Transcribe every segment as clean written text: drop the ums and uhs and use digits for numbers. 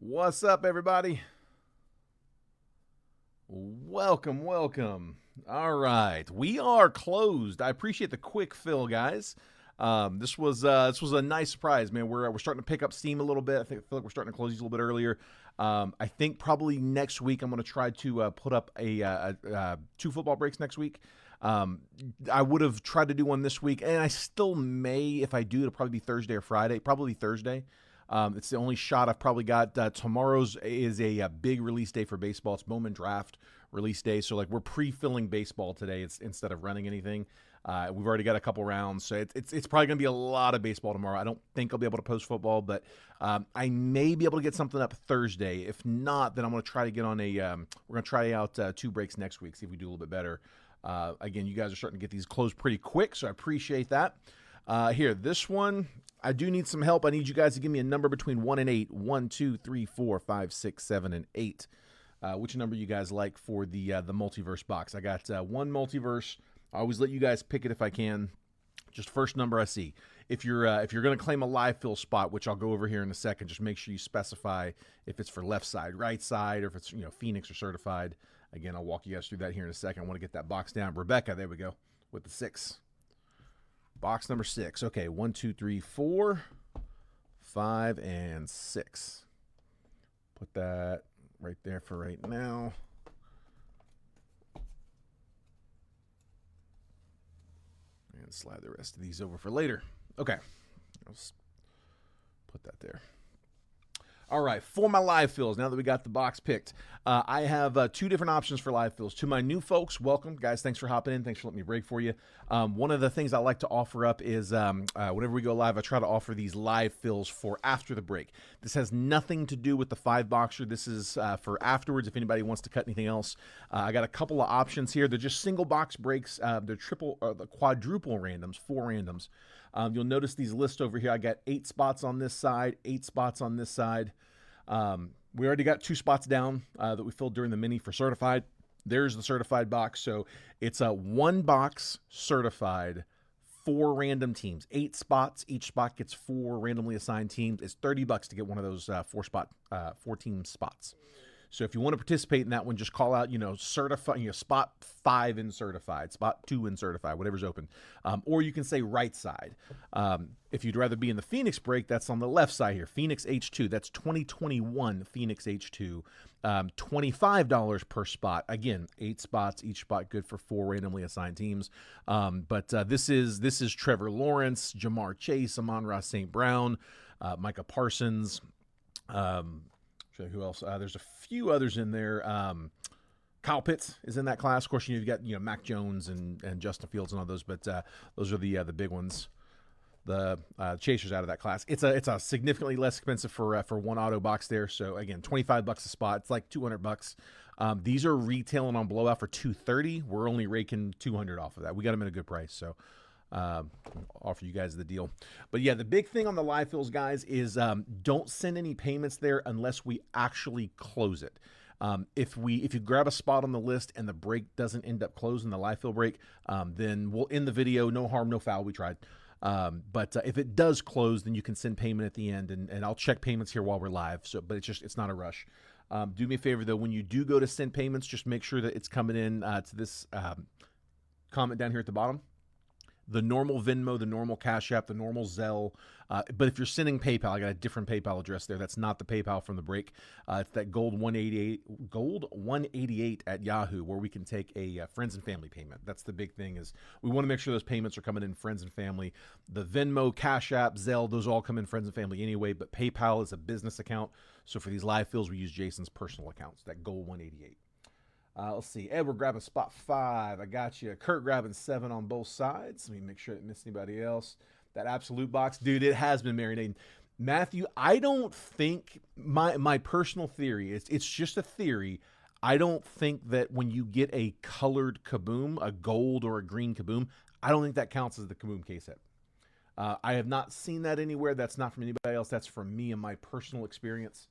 What's up, everybody? Welcome, welcome. All right, we are closed. I appreciate the quick fill, guys. This was a nice surprise, man. We're starting to pick up steam a little bit. I feel like we're starting to close these a little bit earlier. I think probably next week I'm going to try to put up two football breaks next week. I would have tried to do one this week, and I still may. If I do, it'll probably be Thursday or Friday. Probably Thursday. It's the only shot I've probably got. Tomorrow's is a big release day for baseball. It's Bowman Draft release day, so like we're pre-filling baseball today. It's instead of running anything. We've already got a couple rounds, so it's probably going to be a lot of baseball tomorrow. I don't think I'll be able to post football, but I may be able to get something up Thursday. If not, then I'm going to try to get on a. We're going to try out two breaks next week, see if we do a little bit better. Again, you guys are starting to get these closed pretty quick, so I appreciate that. Here, this one, I do need some help. I need you guys to give me a number between 1 and 8. 1, 2, 3, 4, 5, 6, 7, and 8. Which number you guys like for the multiverse box? I got one multiverse. I always let you guys pick it if I can. Just first number I see. If you're going to claim a live fill spot, which I'll go over here in a second, just make sure you specify if it's for left side, right side, or if it's Phoenix or certified. Again, I'll walk you guys through that here in a second. I want to get that box down. Rebecca, there we go, with the 6. Box number 6. Okay, 1, 2, 3, 4, 5, and 6. Put that right there for right now. And slide the rest of these over for later. Okay, let's put that there. All right, for my live fills, now that we got the box picked, I have two different options for live fills. To my new folks, welcome. Guys, thanks for hopping in. Thanks for letting me break for you. One of the things I like to offer up is whenever we go live, I try to offer these live fills for after the break. This has nothing to do with the 5-boxer. This is for afterwards if anybody wants to cut anything else. I got a couple of options here. They're just single box breaks. They're the quadruple randoms, 4 randoms. You'll notice these lists over here. I got 8 spots on this side, 8 spots on this side. We already got 2 spots down that we filled during the mini for certified. There's the certified box. So it's a 1 box certified, 4 random teams, 8 spots. Each spot gets 4 randomly assigned teams. It's $30 to get one of those 4 team spots. So if you want to participate in that one, just call out, certified, spot 5 in certified, spot 2 in certified, whatever's open. Or you can say right side. If you'd rather be in the Phoenix break, that's on the left side here. Phoenix H2, that's 2021 Phoenix H2. $25 per spot. Again, 8 spots, each spot good for 4 randomly assigned teams. But this is Trevor Lawrence, Jamar Chase, Amon-Ra St. Brown, Micah Parsons. Who else? There's a few others in there. Kyle Pitts is in that class. Of course, you've got Mac Jones and Justin Fields and all those, but those are the big ones. The chasers out of that class. It's a significantly less expensive for one auto box there. So again, $25 a spot. It's like $200. These are retailing on Blowout for $230. We're only raking $200 off of that. We got them at a good price. So. Offer you guys the deal. But yeah, the big thing on the live fills, guys, is don't send any payments there unless we actually close it. If you grab a spot on the list and the break doesn't end up closing, the live fill break, then we'll end the video. No harm, no foul. We tried. But if it does close, then you can send payment at the end, and I'll check payments here while we're live. So, but it's not a rush. Do me a favor though, when you do go to send payments, just make sure that it's coming in to this comment down here at the bottom. The normal Venmo, the normal Cash App, the normal Zelle. But if you're sending PayPal, I got a different PayPal address there. That's not the PayPal from the break. It's that gold 188 at Yahoo, where we can take a friends and family payment. That's the big thing, is we want to make sure those payments are coming in friends and family. The Venmo, Cash App, Zelle, those all come in friends and family anyway, but PayPal is a business account. So for these live fills, we use Jason's personal accounts, that gold 188. Let's see. Edward grabbing spot 5. I got you. Kurt grabbing 7 on both sides. Let me make sure I didn't miss anybody else. That absolute box. Dude, it has been marinating. Matthew, I don't think, my personal theory, it's just a theory. I don't think that when you get a colored Kaboom, a gold or a green Kaboom, I don't think that counts as the Kaboom case hit. I have not seen that anywhere. That's not from anybody else. That's from me and my personal experience.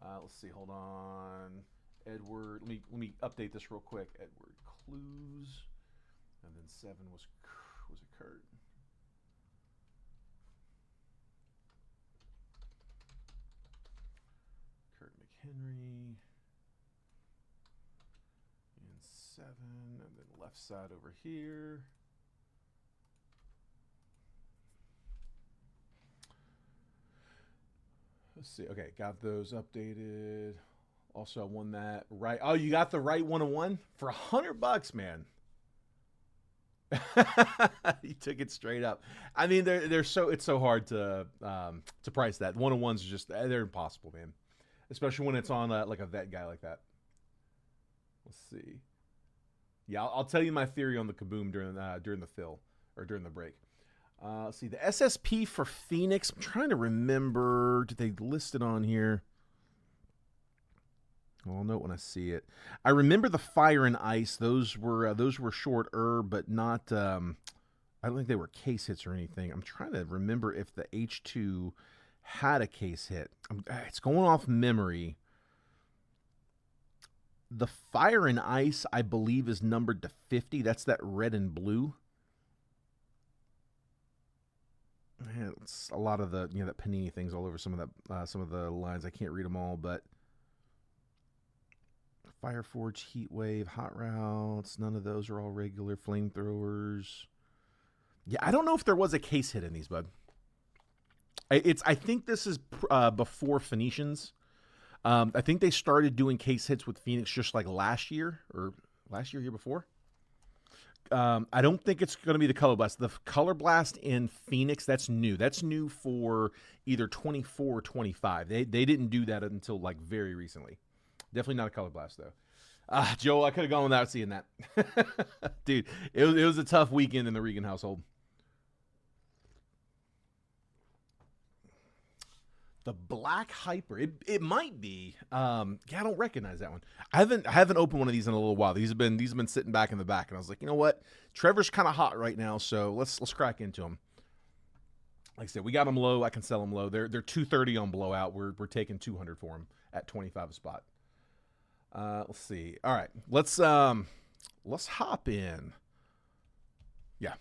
Let's see. Hold on. Edward, let me update this real quick. Edward Clues, and then 7 was it Kurt? and then left side over here. Let's see. Okay, got those updated. Also, I won that right. Oh, you got the right 101 for $100, man. You took it straight up. I mean, it's so hard to price that. 101s are just they're impossible, man. Especially when it's on like a vet guy like that. Let's see. Yeah, I'll tell you my theory on the Kaboom during the fill or during the break. Let's see the SSP for Phoenix. I'm trying to remember. Did they list it on here? Well, I'll note when I see it. I remember the Fire and Ice. Those were shorter, but not. I don't think they were case hits or anything. I'm trying to remember if the H2 had a case hit. It's going off memory. The Fire and Ice, I believe, is numbered to 50. That's that red and blue. Yeah, it's a lot of the that Panini things all over some of the lines. I can't read them all, but Fireforge, Heatwave, Hot Routes, none of those are all regular. Flamethrowers. Yeah, I don't know if there was a case hit in these, bud. I think this is before Phoenicians. I think they started doing case hits with Phoenix just like last year, year before. I don't think it's going to be the Color Blast. The Color Blast in Phoenix, that's new. That's new for either 24 or 25. They didn't do that until like very recently. Definitely not a Color Blast, though. Joel, I could have gone without seeing that. Dude, it was a tough weekend in the Regan household. The Black Hyper. It might be. Yeah, I don't recognize that one. I haven't opened one of these in a little while. These have been sitting back in the back, and I was like, you know what? Trevor's kind of hot right now, so let's crack into them. Like I said, we got them low. I can sell them low. They're $230 on blowout. We're taking $200 for them at $25 a spot. Let's see. All right, let's hop in. Yeah,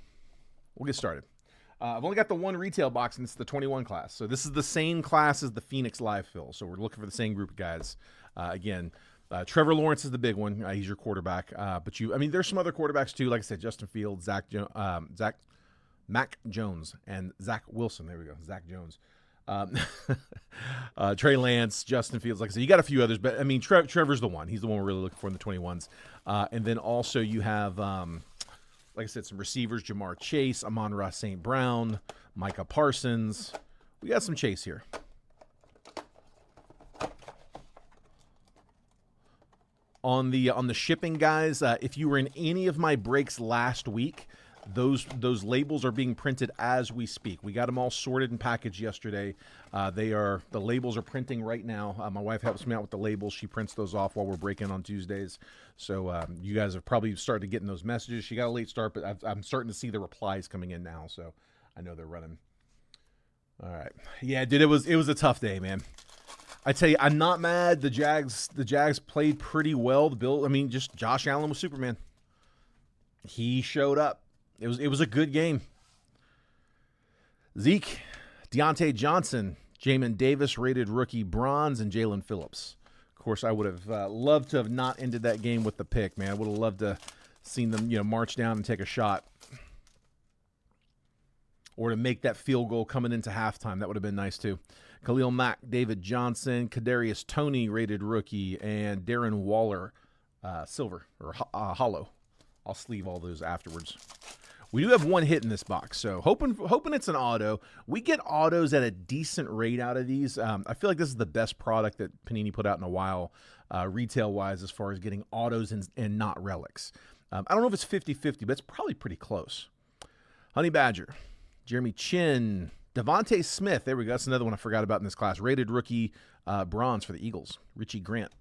we'll get started. I've only got the one retail box, and it's the 21 class. So this is the same class as the Phoenix Live fill. So we're looking for the same group of guys. Again, Trevor Lawrence is the big one. He's your quarterback. But there's some other quarterbacks too. Like I said, Justin Fields, Mac Jones, and Zach Wilson. There we go, Zach Jones. Trey Lance, Justin Fields. Like I said, you got a few others, but I mean, Trevor's the one. He's the one we're really looking for in the 21s. And then also you have. Like I said, some receivers, Jamar Chase, Amon-Ra St. Brown, Micah Parsons. We got some Chase here. On the shipping, guys, if you were in any of my breaks last week, those labels are being printed as we speak. We got them all sorted and packaged yesterday. The labels are printing right now. My wife helps me out with the labels. She prints those off while we're breaking on Tuesdays. So you guys have probably started getting those messages. She got a late start, but I'm starting to see the replies coming in now. So I know they're running. All right. Yeah, dude, it was a tough day, man. I tell you, I'm not mad. The Jags played pretty well. Just Josh Allen was Superman. He showed up. It was a good game. Zeke, Deontay Johnson, Jamin Davis rated rookie bronze, and Jalen Phillips. Of course, I would have loved to have not ended that game with the pick, man. I would have loved to seen them, march down and take a shot, or to make that field goal coming into halftime. That would have been nice too. Khalil Mack, David Johnson, Kadarius Toney rated rookie, and Darren Waller, silver or hollow. I'll sleeve all those afterwards. We do have one hit in this box, so hoping it's an auto. We get autos at a decent rate out of these. I feel like this is the best product that Panini put out in a while, retail-wise, as far as getting autos and not relics. I don't know if it's 50-50, but it's probably pretty close. Honey Badger, Jeremy Chin, Devontae Smith. There we go. That's another one I forgot about in this class. Rated rookie bronze for the Eagles. Richie Grant.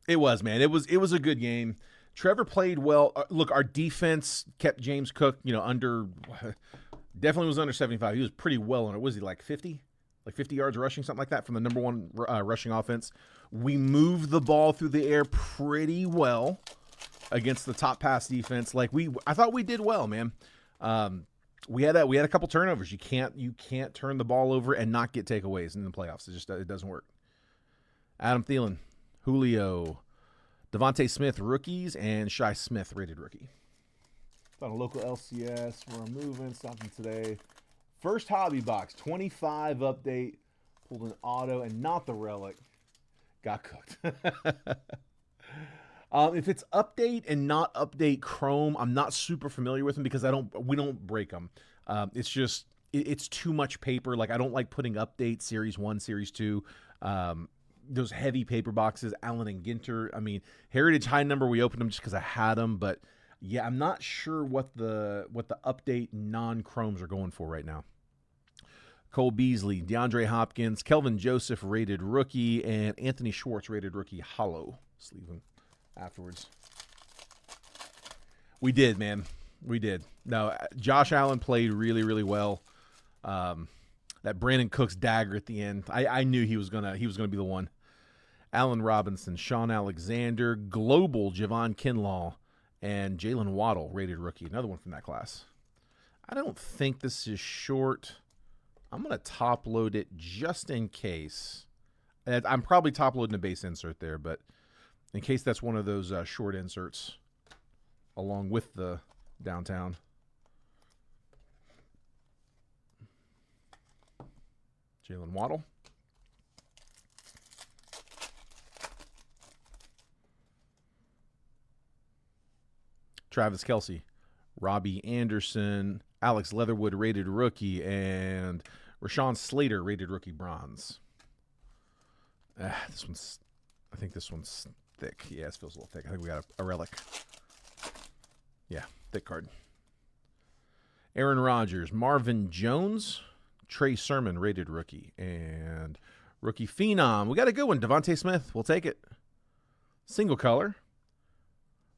It was, man. It was a good game. Trevor played well. Look, our defense kept James Cook, definitely was under 75. He was pretty well on it. Was he like 50? Like 50 yards rushing, something like that from the number one rushing offense. We moved the ball through the air pretty well against the top pass defense. I thought we did well, man. We had a couple turnovers. You can't turn the ball over and not get takeaways in the playoffs. It doesn't work. Adam Thielen, Julio, Devontae Smith rookies and Shi Smith rated rookie. Found a local LCS. We're moving something today. First hobby box, 25 update. Pulled an auto and not the relic. Got cooked. If it's update and not update Chrome, I'm not super familiar with them because we don't break them. It's just it's too much paper. Like, I don't like putting update Series 1, Series 2. Those heavy paper boxes, Allen and Ginter. I mean, Heritage High Number, we opened them just because I had them, but yeah, I'm not sure what the update non-Chromes are going for right now. Cole Beasley, DeAndre Hopkins, Kelvin Joseph rated rookie, and Anthony Schwartz rated rookie hollow. Sleeve him afterwards. We did, man. We did. No, Josh Allen played really, really well. That Brandon Cooks dagger at the end, I knew he was gonna be the one. Allen Robinson, Sean Alexander, Global, Javon Kinlaw, and Jalen Waddle rated rookie. Another one from that class. I don't think this is short. I'm going to top load it just in case. I'm probably top loading a base insert there, but in case that's one of those short inserts along with the downtown. Jalen Waddle. Travis Kelce, Robbie Anderson, Alex Leatherwood rated rookie, and Rashawn Slater rated rookie bronze. I think this one's thick. Yeah, it feels a little thick. I think we got a relic. Yeah, thick card. Aaron Rodgers, Marvin Jones, Trey Sermon rated rookie, and rookie phenom. We got a good one. Devontae Smith. We'll take it. Single color.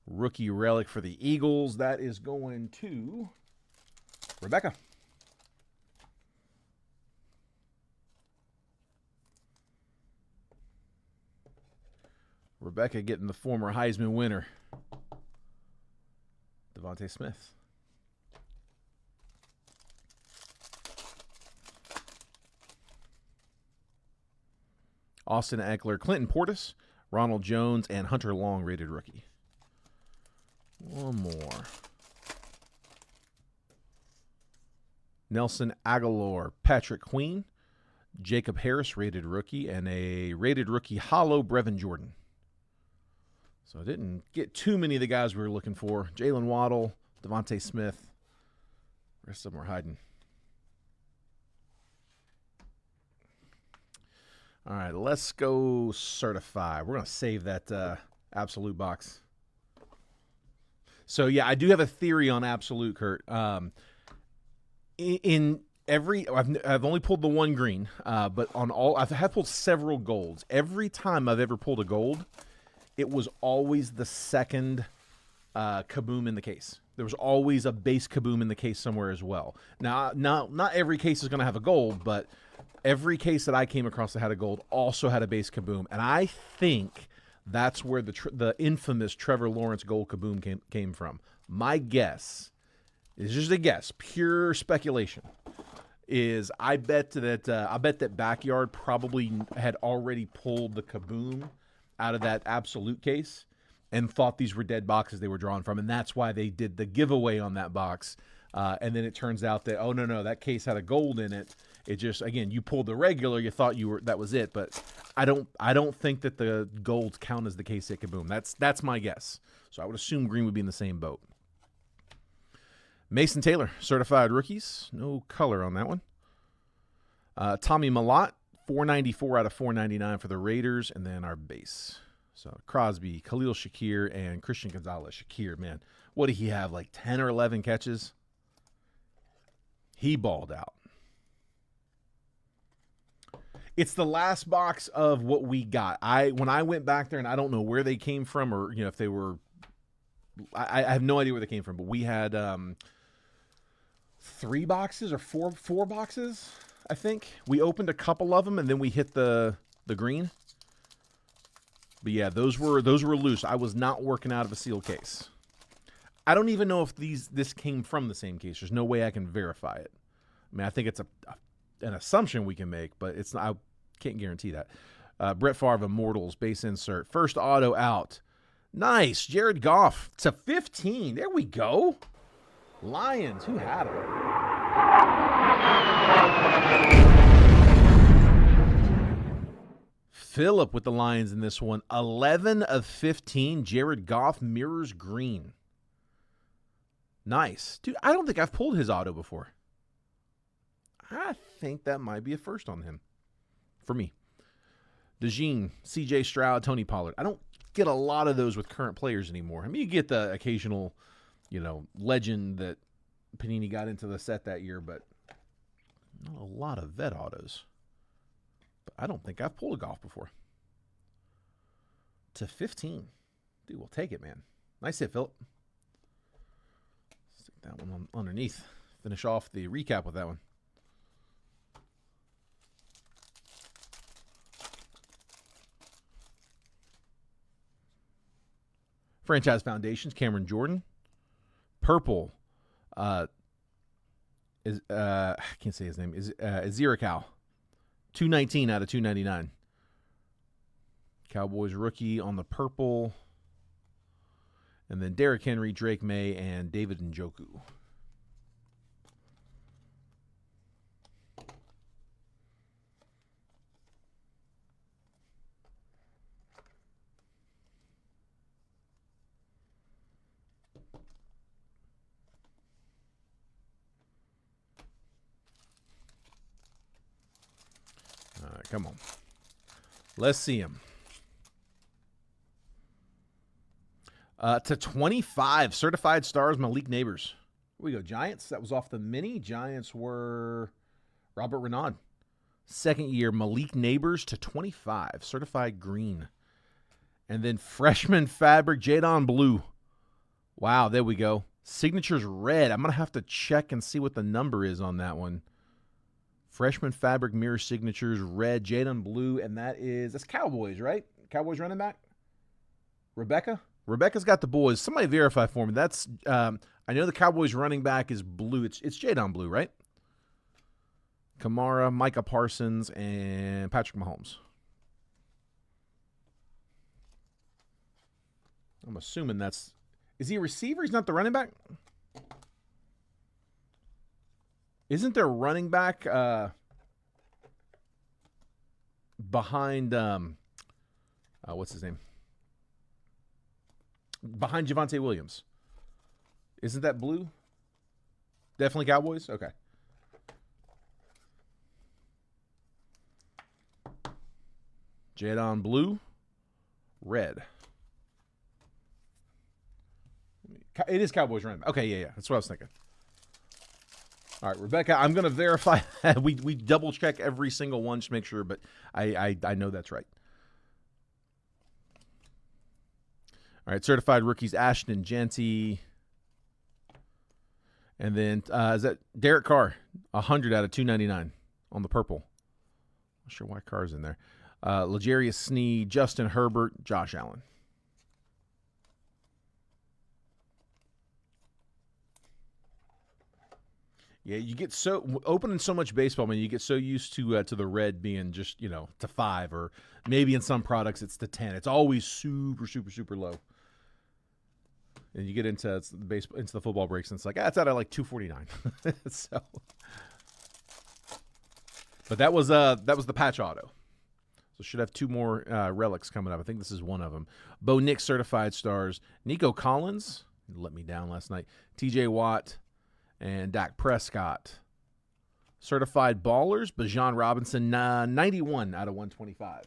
Rookie relic for the Eagles. That is going to Rebecca. Rebecca getting the former Heisman winner, Devontae Smith. Austin Eckler, Clinton Portis, Ronald Jones, and Hunter Long rated rookie. One more. Nelson Aguilar, Patrick Queen, Jacob Harris rated rookie, and a rated rookie hollow Brevin Jordan. So I didn't get too many of the guys we were looking for. Jalen Waddle, Devontae Smith. The rest of them were hiding. All right, let's go certify. We're going to save that absolute box. So, yeah, I do have a theory on absolute, Kurt. In every, I've only pulled the one green, but on all, I have pulled several golds. Every time I've ever pulled a gold, it was always the second kaboom in the case. There was always a base kaboom in the case somewhere as well. Now, not every case is going to have a gold, but every case that I came across that had a gold also had a base kaboom. And I think that's where the infamous Trevor Lawrence gold kaboom came from. My guess is just a guess, pure speculation. Is I bet that Backyard probably had already pulled the kaboom out of that absolute case and thought these were dead boxes they were drawn from, and that's why they did the giveaway on that box. And then it turns out that no, that case had a gold in it. It just, again, you pulled the regular, you thought that was it, but I don't think that the golds count as the case hit kaboom. That's my guess. So I would assume green would be in the same boat. Mason Taylor, certified rookies, no color on that one. Tommy Mellott, 494 out of 499 for the Raiders, and then our base. So Crosby, Khalil Shakir, and Christian Gonzalez. Shakir, man, what did he have, like 10 or 11 catches? He balled out. It's the last box of what we got. When I went back there, and I don't know where they came from, or if they were, I have no idea where they came from. But we had 3 boxes or four boxes. I think we opened a couple of them, and then we hit the green. But yeah, those were loose. I was not working out of a sealed case. I don't even know if this came from the same case. There's no way I can verify it. I mean, I think it's an assumption we can make, but it's not. I can't guarantee that. Brett Favre, Immortals, base insert. First auto out. Nice. Jared Goff to 15. There we go. Lions. Who had him? Phillip with the Lions in this one. 11 of 15. Jared Goff mirrors green. Nice. Dude, I don't think I've pulled his auto before. I think that might be a first on him. For me. DeJean, CJ Stroud, Tony Pollard. I don't get a lot of those with current players anymore. I mean, you get the occasional, legend that Panini got into the set that year, but not a lot of vet autos. But I don't think I've pulled a Goff before. To 15. Dude, we'll take it, man. Nice hit, Phillip. Stick that one on underneath. Finish off the recap with that one. Franchise Foundations, Cameron Jordan. Purple is I can't say his name. Is Zirikow. 219 out of 299. Cowboys rookie on the purple. And then Derrick Henry, Drake May, and David Njoku. All right, come on. Let's see him. To 25, certified stars, Malik Neighbors. Here we go, Giants. That was off the mini. Giants were Robert Renaud. Second year, Malik Neighbors to 25, certified green. And then freshman fabric, Jadon Blue. Wow, there we go. Signatures red. I'm going to have to check and see what the number is on that one. Freshman fabric mirror signatures, red, Jadon Blue, and that's Cowboys, right? Cowboys running back? Rebecca? Rebecca's got the boys. Somebody verify for me. That's I know the Cowboys running back is blue. It's Jadon Blue, right? Kamara, Micah Parsons, and Patrick Mahomes. I'm assuming is he a receiver? He's not the running back? Isn't there a running back behind what's his name? Behind Javonte Williams. Isn't that blue? Definitely Cowboys? Okay. Jadon Blue. Red. It is Cowboys running. Okay, yeah. That's what I was thinking. All right, Rebecca, I'm going to verify that. We double check every single one to make sure, but I know that's right. All right, certified rookies, Ashton Jeanty. And then is that Derek Carr, 100 out of 299 on the purple. Not sure why Carr's in there. L'Jarius Sneed, Justin Herbert, Josh Allen. Yeah, you get so opening so much baseball, man. You get so used to the red being just to 5, or maybe in some products it's to 10. It's always super, super, super low. And you get into the football breaks, and it's like it's out at like 249. So, but that was the patch auto. So should have 2 more relics coming up. I think this is one of them. Bo Nick certified stars. Nico Collins let me down last night. T.J. Watt. And Dak Prescott. Certified ballers, Bijan Robinson, 91 out of 125.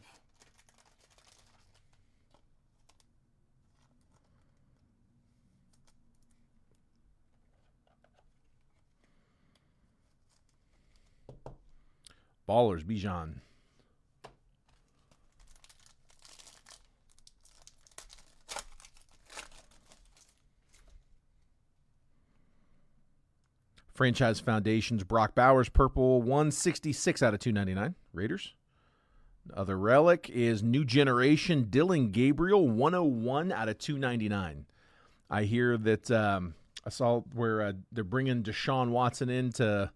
Ballers, Bijan. Franchise Foundations, Brock Bowers, purple, 166 out of 299. Raiders. Other relic is New Generation, Dylan Gabriel, 101 out of 299. I hear that I saw where they're bringing Deshaun Watson in to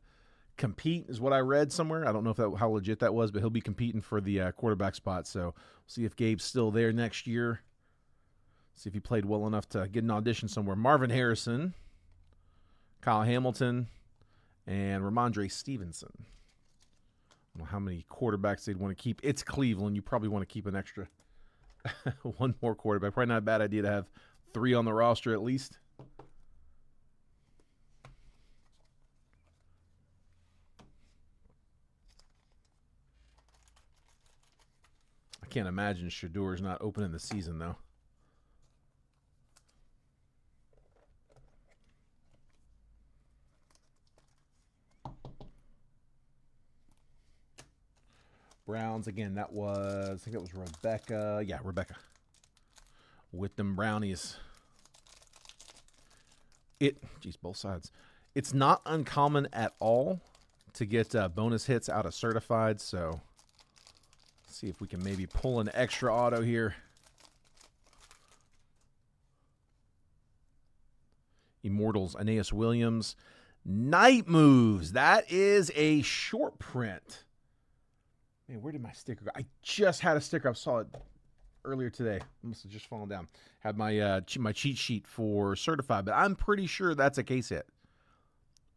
compete, is what I read somewhere. I don't know how legit that was, but he'll be competing for the quarterback spot. So we'll see if Gabe's still there next year. See if he played well enough to get an audition somewhere. Marvin Harrison, Kyle Hamilton, and Ramondre Stevenson. I don't know how many quarterbacks they'd want to keep. It's Cleveland. You probably want to keep an extra one more quarterback. Probably not a bad idea to have 3 on the roster at least. I can't imagine Shador's not opening the season, though. Browns, again, that was, I think it was Rebecca. Yeah, Rebecca. With them brownies. Geez, both sides. It's not uncommon at all to get bonus hits out of certified, so let's see if we can maybe pull an extra auto here. Immortals, Aeneas Williams. Night Moves. That is a short print. Man, where did my sticker go? I just had a sticker. I saw it earlier today. Must have just fallen down. Had my my cheat sheet for certified, but I'm pretty sure that's a case hit.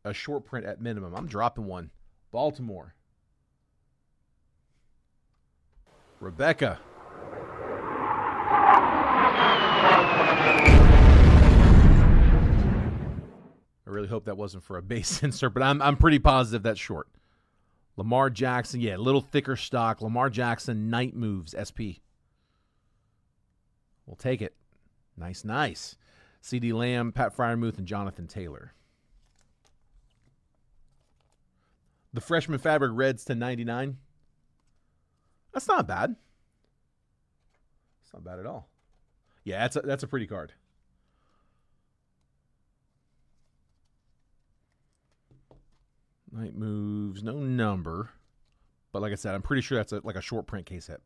A short print at minimum. I'm dropping one. Baltimore. Rebecca. I really hope that wasn't for a base insert, but I'm pretty positive that's short. Lamar Jackson, yeah, a little thicker stock. Lamar Jackson, Night Moves, SP. We'll take it. Nice, nice. C.D. Lamb, Pat Freiermuth, and Jonathan Taylor. The freshman fabric Reds to 99. That's not bad. It's not bad at all. Yeah, that's a pretty card. Night Moves, no number. But like I said, I'm pretty sure that's like a short print case hit.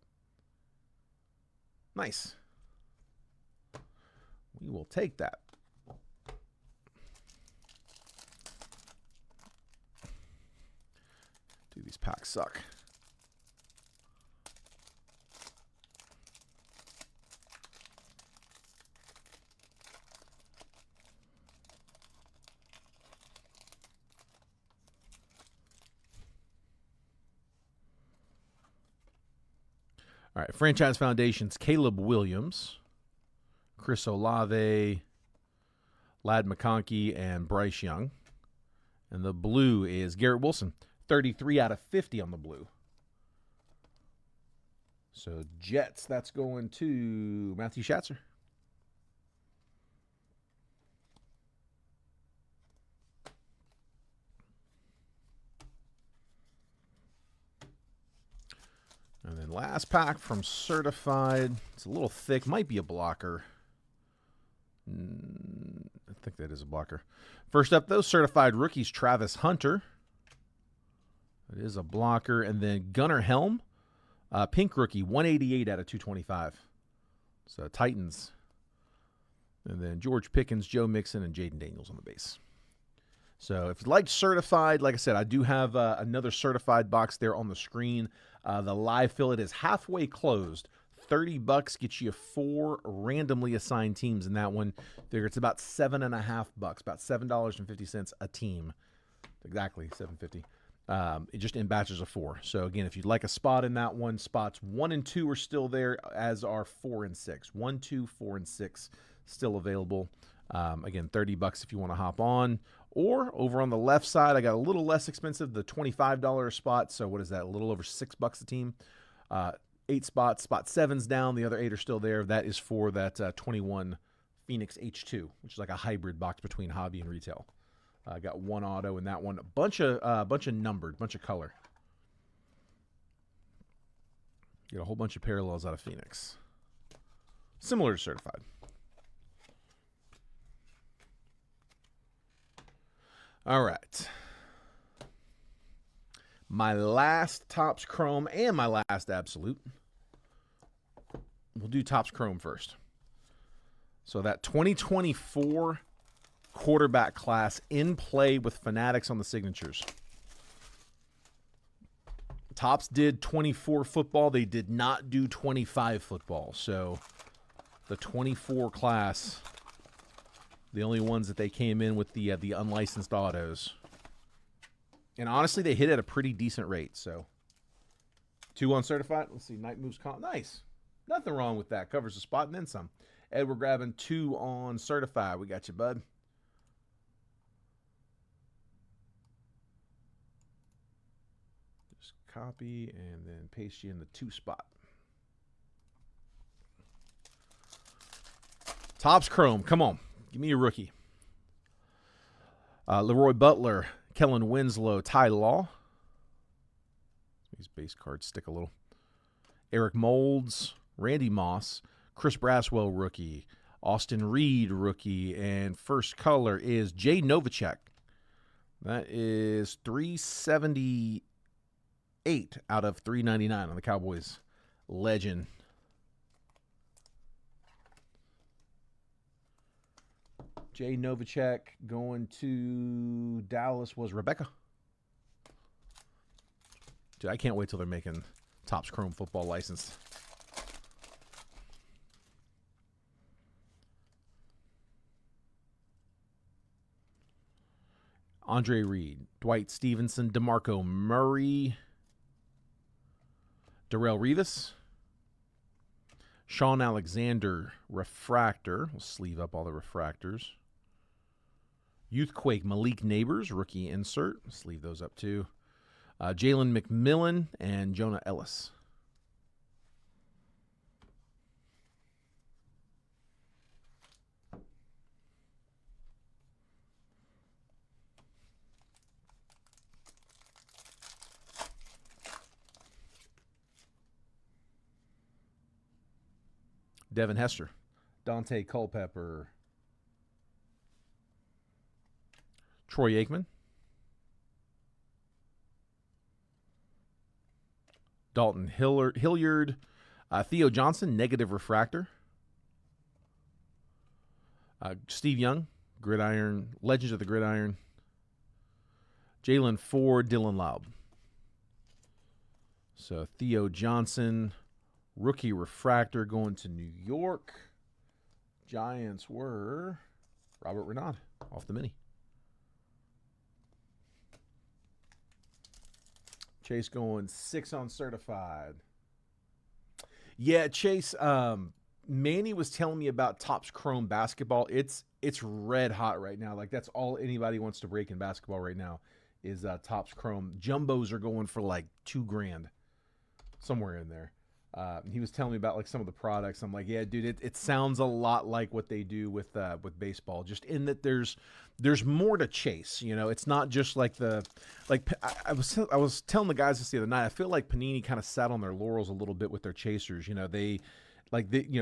Nice. We will take that. Dude, these packs suck. All right, Franchise Foundations, Caleb Williams, Chris Olave, Ladd McConkey, and Bryce Young. And the blue is Garrett Wilson, 33 out of 50 on the blue. So Jets, that's going to Matthew Schatzer. And then last pack from Certified. It's a little thick. Might be a blocker. I think that is a blocker. First up, those Certified rookies, Travis Hunter. It is a blocker. And then Gunnar Helm. Pink rookie, 188 out of 225. So Titans. And then George Pickens, Joe Mixon, and Jaden Daniels on the base. So if you like Certified, like I said, I do have another Certified box there on the screen. The live fill, it is halfway closed. $30 gets you 4 randomly assigned teams in that one. Figure it's about $7.50, about $7.50 a team. Exactly, $7.50. It just in batches of 4. So again, if you'd like a spot in that one, spots 1 and 2 are still there, as are 4 and 6. 1, 2, 4, and 6 still available. Again, $30 if you want to hop on. Or over on the left side, I got a little less expensive, the $25 spot. So what is that? A little over $6 a team. 8 spots. Spot 7's down. The other 8 are still there. That is for that 21 Phoenix H2, which is like a hybrid box between hobby and retail. I got 1 auto in that one. A bunch of numbered, bunch of color. Get a whole bunch of parallels out of Phoenix. Similar to Certified. All right. My last Topps Chrome and my last Absolute. We'll do Topps Chrome first. So that 2024 quarterback class in play with Fanatics on the signatures. Topps did 24 football. They did not do 25 football. So the 24 class. The only ones that they came in with the unlicensed autos. And honestly, they hit at a pretty decent rate. So 2 uncertified. Let's see. Night moves comp. Nice. Nothing wrong with that. Covers the spot and then some. Ed, we're grabbing 2 on certified. We got you, bud. Just copy and then paste you in the 2 spot. Topps Chrome. Come on. Give me a rookie. Leroy Butler, Kellen Winslow, Ty Law. These base cards stick a little. Eric Moulds, Randy Moss, Chris Braswell, rookie. Austin Reed, rookie. And first color is Jay Novacek. That is 378 out of 399 on the Cowboys legend. Jay Novacek going to Dallas was Rebecca. Dude, I can't wait till they're making Topps Chrome football licensed. Andre Reed, Dwight Stevenson, DeMarco Murray, Darrelle Revis, Sean Alexander, refractor. We'll sleeve up all the refractors. Youthquake, Malik Neighbors, rookie insert. Sleeve those up too. Jalen McMillan and Jonah Ellis. Devin Hester, Dante Culpepper, Troy Aikman, Dalton Hilliard, Theo Johnson, negative refractor, Steve Young, Gridiron, Legends of the Gridiron, Jalen Ford, Dylan Laub. So Theo Johnson, rookie refractor going to New York. Giants were Robert Renaud off the mini. Chase going 6 on certified. Yeah, Chase, Manny was telling me about Topps Chrome basketball. It's red hot right now. Like, that's all anybody wants to break in basketball right now is Topps Chrome. Jumbos are going for like $2,000, somewhere in there. He was telling me about like some of the products. I'm like, yeah, dude, it sounds a lot like what they do with baseball, just in that there's more to chase. You know, it's not just like I was telling the guys this the other night. I feel like Panini kind of sat on their laurels a little bit with their chasers. You know,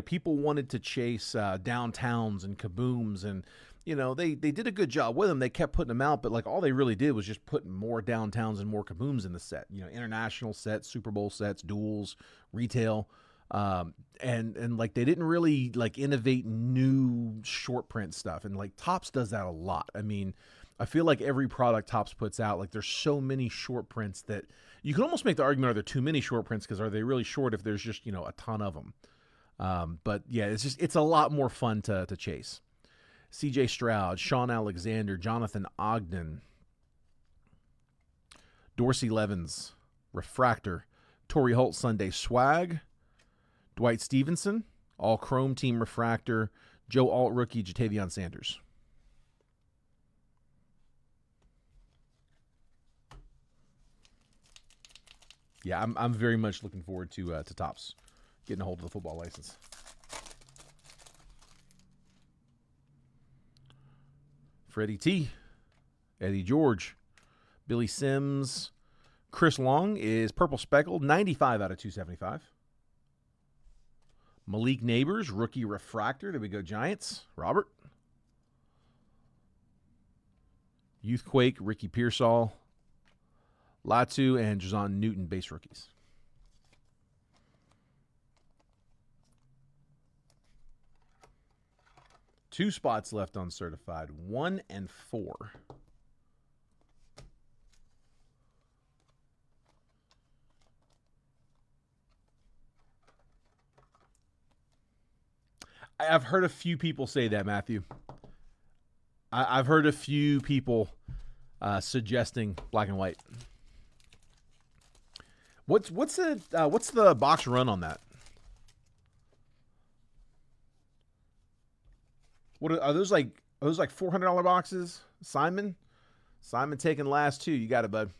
people wanted to chase downtowns and kabooms, and you know they did a good job with them. They kept putting them out, but like all they really did was just putting more downtowns and more kabooms in the set. You know, international sets, Super Bowl sets, duels, retail, and like they didn't really like innovate new short print stuff. And like Topps does that a lot. I mean, I feel like every product Topps puts out, like there's so many short prints that you can almost make the argument: are there too many short prints? Because are they really short if there's just a ton of them? But yeah, it's a lot more fun to chase. C.J. Stroud, Sean Alexander, Jonathan Ogden, Dorsey Levens, Refractor, Torrey Holt Sunday Swag, Dwight Stevenson, All Chrome Team Refractor, Joe Alt Rookie, Jatavion Sanders. Yeah, I'm very much looking forward to Topps getting a hold of the football license. Freddie T, Eddie George, Billy Sims, Chris Long is purple speckled, 95 out of 275. Malik Neighbors, rookie refractor. There we go, Giants. Robert. Youthquake, Ricky Pearsall, Latu, and Jazon Newton, base rookies. Two spots left on certified, 1 and 4. I've heard a few people say that, Matthew. I've heard a few people suggesting black and white. What's the box run on that? What are those like? Are those like $400 boxes? Simon taking last two. You got it, bud.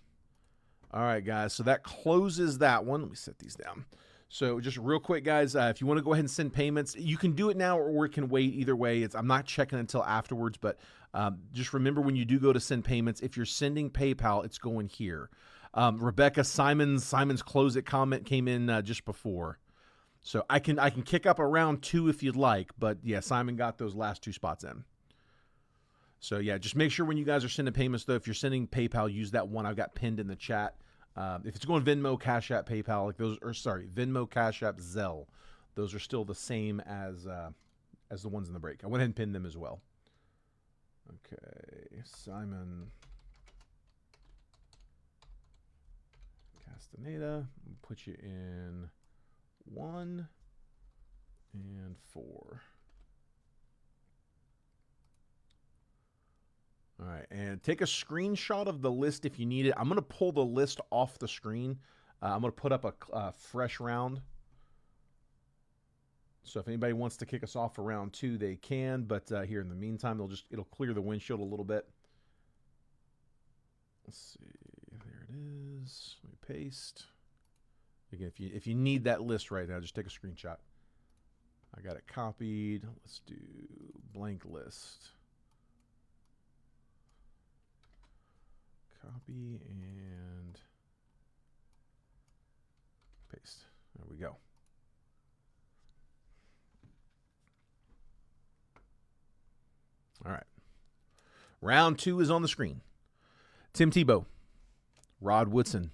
All right, guys. So that closes that one. Let me set these down. So just real quick, guys, if you want to go ahead and send payments, you can do it now or it can wait. Either way, I'm not checking until afterwards, but just remember when you do go to send payments, if you're sending PayPal, it's going here. Rebecca, Simon's close it comment came in just before. So I can kick up around 2 if you'd like, but yeah, Simon got those last 2 spots in. So yeah, just make sure when you guys are sending payments, though, if you're sending PayPal, use that one I've got pinned in the chat. If it's going Venmo, Cash App, PayPal, like those, or sorry, Venmo, Cash App, Zelle, those are still the same as the ones in the break. I went ahead and pinned them as well. Okay, Simon Castaneda, put you in 1 and 4. All right, and take a screenshot of the list if you need it. I'm going to pull the list off the screen. I'm going to put up a fresh round. So if anybody wants to kick us off for round 2, they can. But here in the meantime, it'll clear the windshield a little bit. Let's see. There it is. Let me paste. Again, if you need that list right now, just take a screenshot. I got it copied. Let's do blank list. Copy and paste. There we go. All right. Round 2 is on the screen. Tim Tebow, Rod Woodson.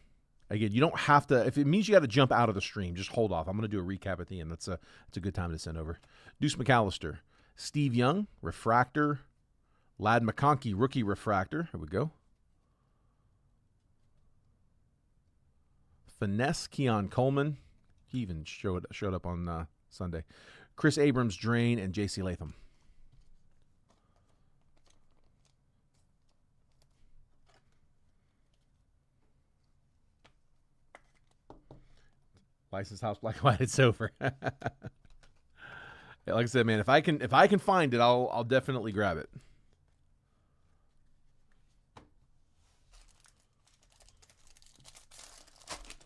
Again, you don't have to. If it means you got to jump out of the stream, just hold off. I'm going to do a recap at the end. That's a good time to send over. Deuce McAllister, Steve Young, Refractor, Lad McConkey, Rookie Refractor. Here we go. Finesse, Keon Coleman. He even showed up on Sunday. Chris Abrams, Drain, and J.C. Latham. License House Black and White, it's over. Yeah, like I said, man, if I can find it, I'll definitely grab it.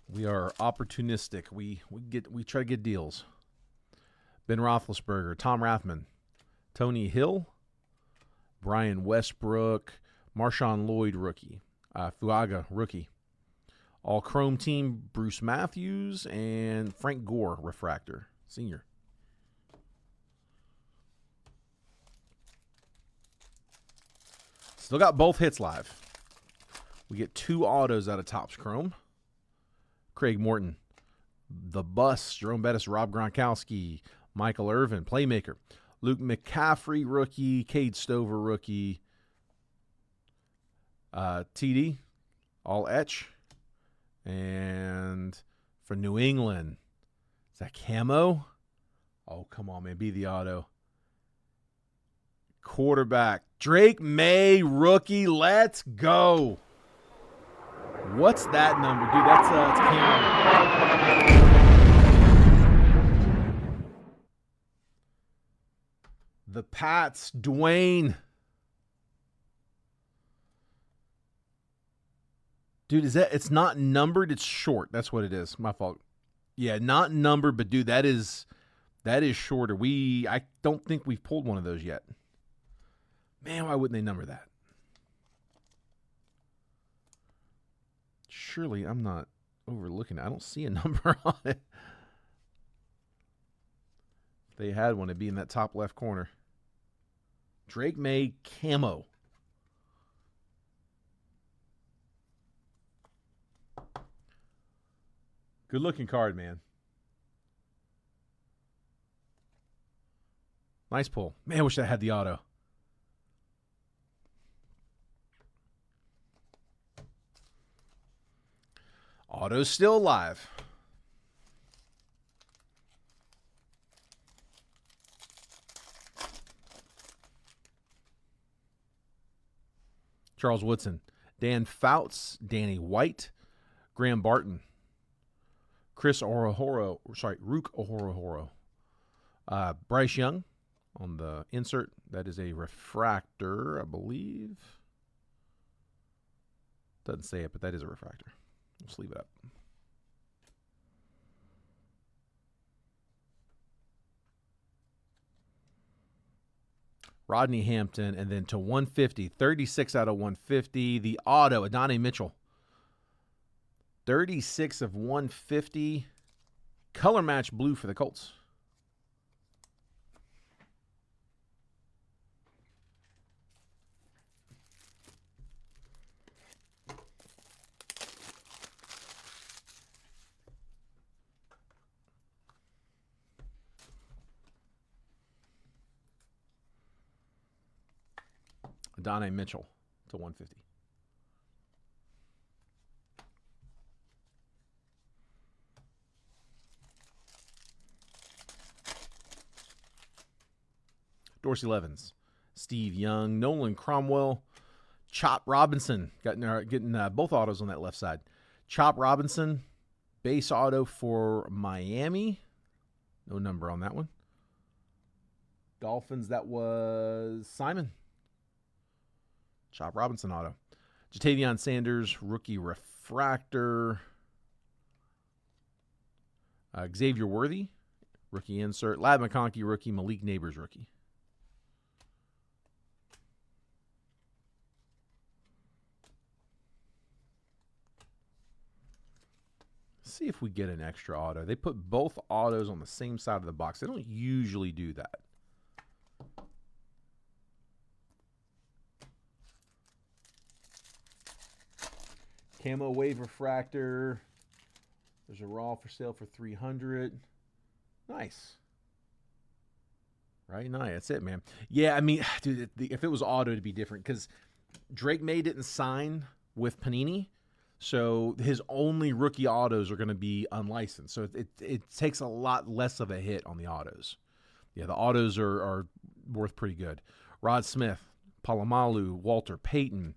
We are opportunistic. We try to get deals. Ben Roethlisberger, Tom Rathman, Tony Hill, Brian Westbrook, Marshawn Lloyd, rookie, Fuaga, rookie. All Chrome team, Bruce Matthews and Frank Gore, refractor, senior. Still got both hits live. We get 2 autos out of Topps Chrome. Craig Morton, The Bus, Jerome Bettis, Rob Gronkowski, Michael Irvin, playmaker. Luke McCaffrey, rookie. Cade Stover, rookie. TD, all etch. And for New England, is that camo? Oh, come on, man. Be the auto. Quarterback, Drake May, rookie. Let's go. What's that number? Dude, that's camo. The Pats, Dwayne. Dude, it's not numbered, it's short. That's what it is. My fault. Yeah, not numbered, but dude, that is shorter. I don't think we've pulled one of those yet. Man, why wouldn't they number that? Surely I'm not overlooking it. I don't see a number on it. If they had one, it'd be in that top left corner. Drake May camo. Good looking card, man. Nice pull. Man, I wish I had the auto. Auto's still alive. Charles Woodson. Dan Fouts, Danny White, Graham Barton, Rook Ohorohoro. Bryce Young on the insert. That is a refractor, I believe. Doesn't say it, but that is a refractor. Let's leave it up. Rodney Hampton, and then to 150, 36 out of 150. The auto, Adonai Mitchell. 36 of 150. Color match blue for the Colts. Adonai Mitchell to 150. Dorsey Levens, Steve Young, Nolan Cromwell, Chop Robinson, getting both autos on that left side. Chop Robinson, base auto for Miami. No number on that one. Dolphins, that was Simon. Chop Robinson auto. Jatavion Sanders, rookie refractor. Xavier Worthy, rookie insert. Ladd McConkey, rookie. Malik Neighbors, rookie. See if we get an extra auto. They put both autos on the same side of the box. They don't usually do that. Camo Wave Refractor. There's a raw for sale for $300. Nice. Right? Nice. That's it, man. Yeah, I mean, dude, if it was auto, it'd be different because Drake May didn't sign with Panini. So his only rookie autos are going to be unlicensed. So it takes a lot less of a hit on the autos. Yeah, the autos are worth pretty good. Rod Smith, Palomalu, Walter Payton,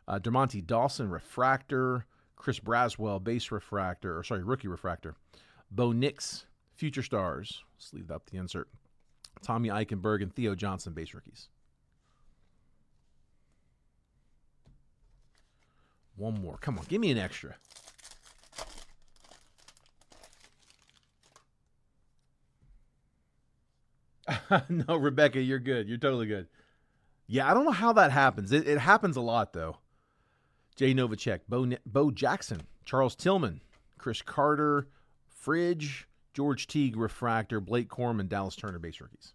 Dermontti Dawson, refractor. Chris Braswell, base refractor. Rookie refractor. Bo Nix, future stars. Let's leave up the insert. Tommy Eichenberg and Theo Johnson, base rookies. One more. Come on, give me an extra. No, Rebecca, you're good. You're totally good. Yeah, I don't know how that happens. It happens a lot, though. Jay Novacek, Bo Jackson, Charles Tillman, Chris Carter, Fridge, George Teague, refractor, Blake Corman, Dallas Turner, base rookies.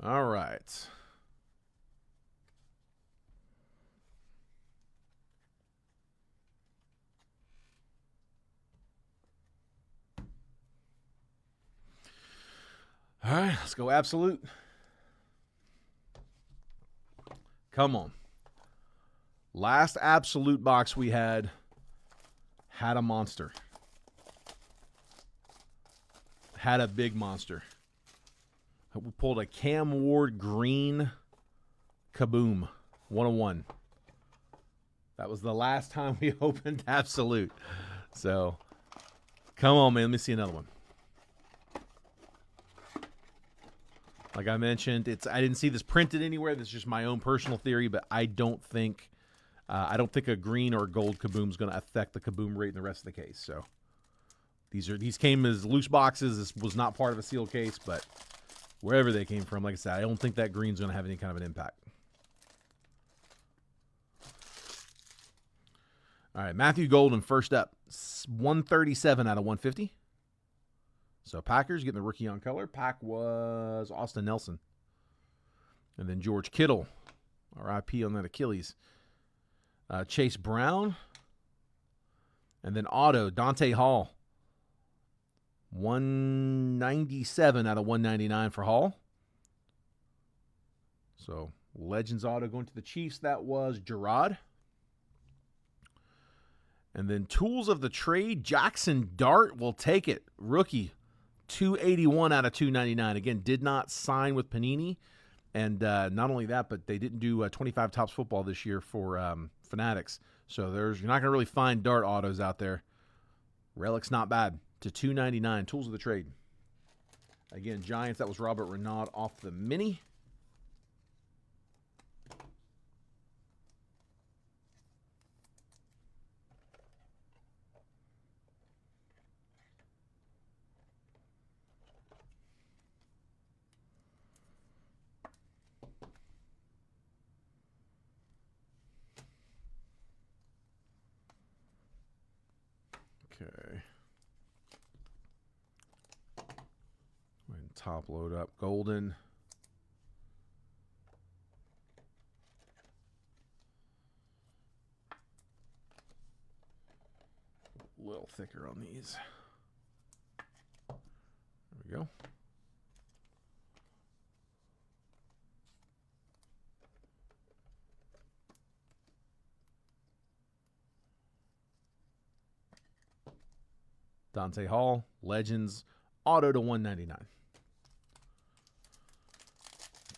All right. All right, let's go absolute. Come on. Last absolute box we had a monster. Had a big monster. We pulled a Cam Ward green Kaboom 101. That was the last time we opened absolute. So, come on, man. Let me see another one. Like I mentioned, I didn't see this printed anywhere. This is just my own personal theory, but I don't think a green or a gold Kaboom is going to affect the Kaboom rate in the rest of the case. So these came as loose boxes. This was not part of a sealed case, but wherever they came from, like I said, I don't think that green's going to have any kind of an impact. All right, Matthew Golden first up, 137 out of 150. So Packers getting the rookie on color. Pack was Austin Nelson. And then George Kittle, RIP on that Achilles. Chase Brown. And then auto, Dante Hall. 197 out of 199 for Hall. So Legends auto going to the Chiefs. That was Gerard. And then tools of the trade, Jackson Dart will take it. Rookie. 281 out of 299. Again, did not sign with Panini. And not only that, but they didn't do 25 Tops football this year for Fanatics. So you're not going to really find Dart autos out there. Relic's not bad. To $2.99. Tools of the trade. Again, Giants, that was Robert Renaud off the mini. Okay. Go ahead and top load up. Golden. A little thicker on these. There we go. Dante Hall, Legends, auto to $199.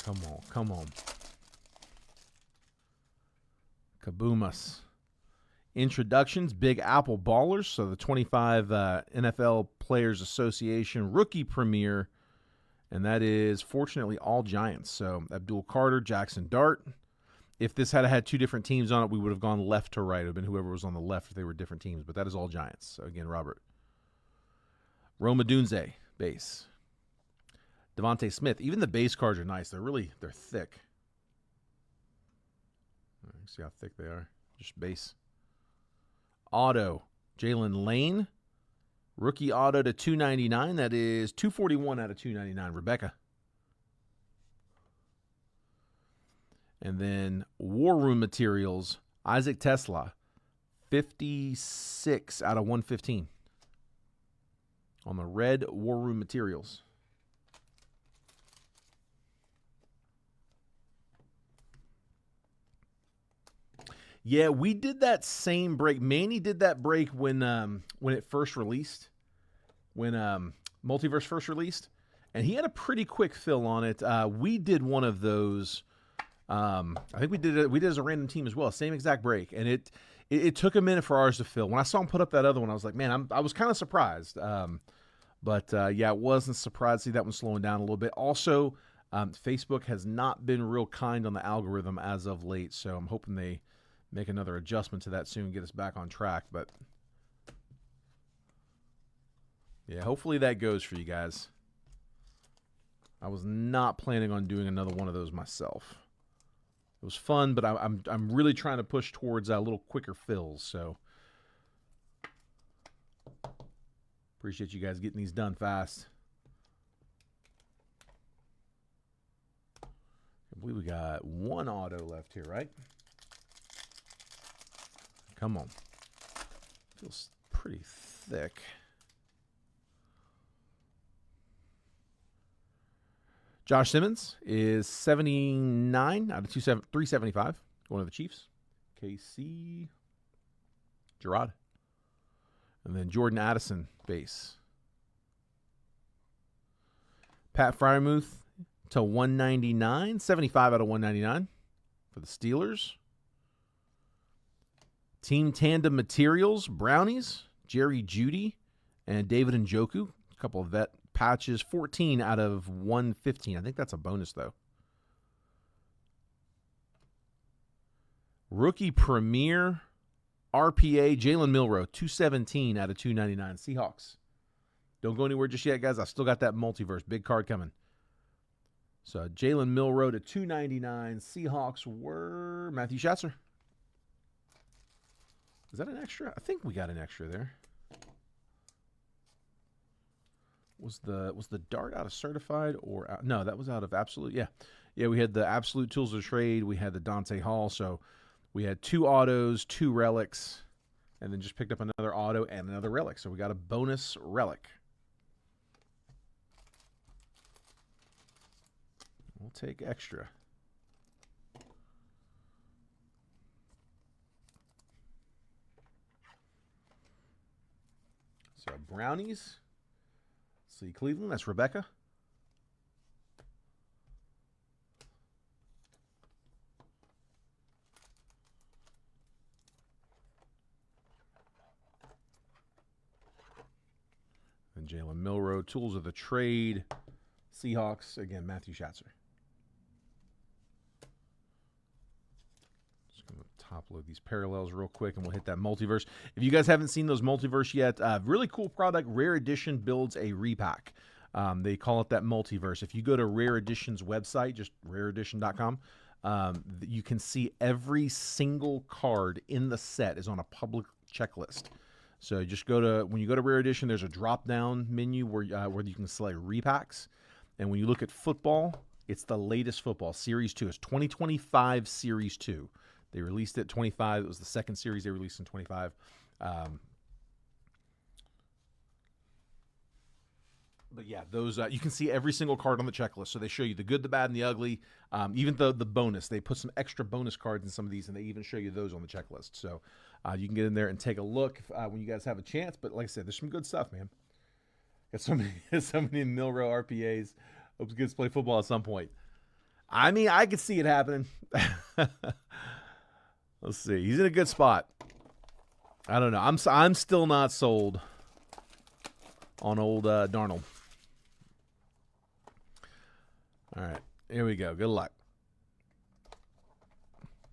Come on, come on. Kaboomas. Introductions, Big Apple Ballers. So the 25 NFL Players Association Rookie Premiere. And that is, fortunately, all Giants. So Abdul Carter, Jackson Dart. If this had two different teams on it, we would have gone left to right. It would have been whoever was on the left if they were different teams. But that is all Giants. So again, Robert. Roma Dunze, base. Devontae Smith. Even the base cards are nice. They're thick. See how thick they are. Just base. Auto. Jalen Lane. Rookie auto to $299. That is $241 out of $299. Rebecca. And then War Room Materials. Isaac Tesla. 56 out of 115. On the red War Room Materials. Yeah, we did that same break. Manny did that break when it first released, when Multiverse first released, and he had a pretty quick fill on it. We did one of those. I think we did it as a random team as well, same exact break, and it took a minute for ours to fill. When I saw him put up that other one, I was like, man, I was kind of surprised. But yeah, it wasn't surprised to see that one slowing down a little bit. Also, Facebook has not been real kind on the algorithm as of late, so I'm hoping they make another adjustment to that soon, get us back on track. But yeah, hopefully that goes for you guys. I was not planning on doing another one of those myself. It was fun, but I'm really trying to push towards a little quicker fills. So appreciate you guys getting these done fast. I believe we got one auto left here, right? Come on. Feels pretty thick. Josh Simmons is 79 out of 375. Going to the Chiefs. KC. Gerard. And then Jordan Addison, base. Pat Freiermuth to 199. 75 out of 199 for the Steelers. Team Tandem Materials, Brownies, Jerry Jeudy, and David Njoku. A couple of vet patches, 14 out of 115. I think that's a bonus, though. Rookie Premier, RPA, Jalen Milroe, 217 out of 299. Seahawks. Don't go anywhere just yet, guys. I still got that multiverse. Big card coming. So Jalen Milroe to 299. Seahawks were Matthew Schatzer. Is that an extra? I think we got an extra there. Was the dart out of certified or out? No, that was out of absolute. Yeah. We had the absolute tools of trade. We had the Dante Hall. So we had 2 autos, 2 relics, and then just picked up another auto and another relic. So we got a bonus relic. We'll take extra. So Brownies. See Cleveland. That's Rebecca. Jalen Milroe. Tools of the trade. Seahawks. Again, Matthew Schatzer. Just going to top load these parallels real quick, and we'll hit that multiverse. If you guys haven't seen those multiverse yet, really cool product. Rare Edition builds a repack. They call it that multiverse. If you go to Rare Edition's website, just rareedition.com, you can see every single card in the set is on a public checklist. So just when you go to Rare Edition, there's a drop-down menu where you can select repacks. And when you look at football, it's the latest football, Series 2. It's 2025 Series 2. They released it 25. It was the second series they released in 25. But yeah, those you can see every single card on the checklist. So they show you the good, the bad, and the ugly. Even the bonus. They put some extra bonus cards in some of these, and they even show you those on the checklist. So you can get in there and take a look when you guys have a chance. But like I said, there's some good stuff, man. Got so many Milroe RPAs. Hope he gets to play football at some point. I mean, I could see it happening. Let's see. He's in a good spot. I don't know. I'm still not sold on old Darnold. All right, here we go. Good luck,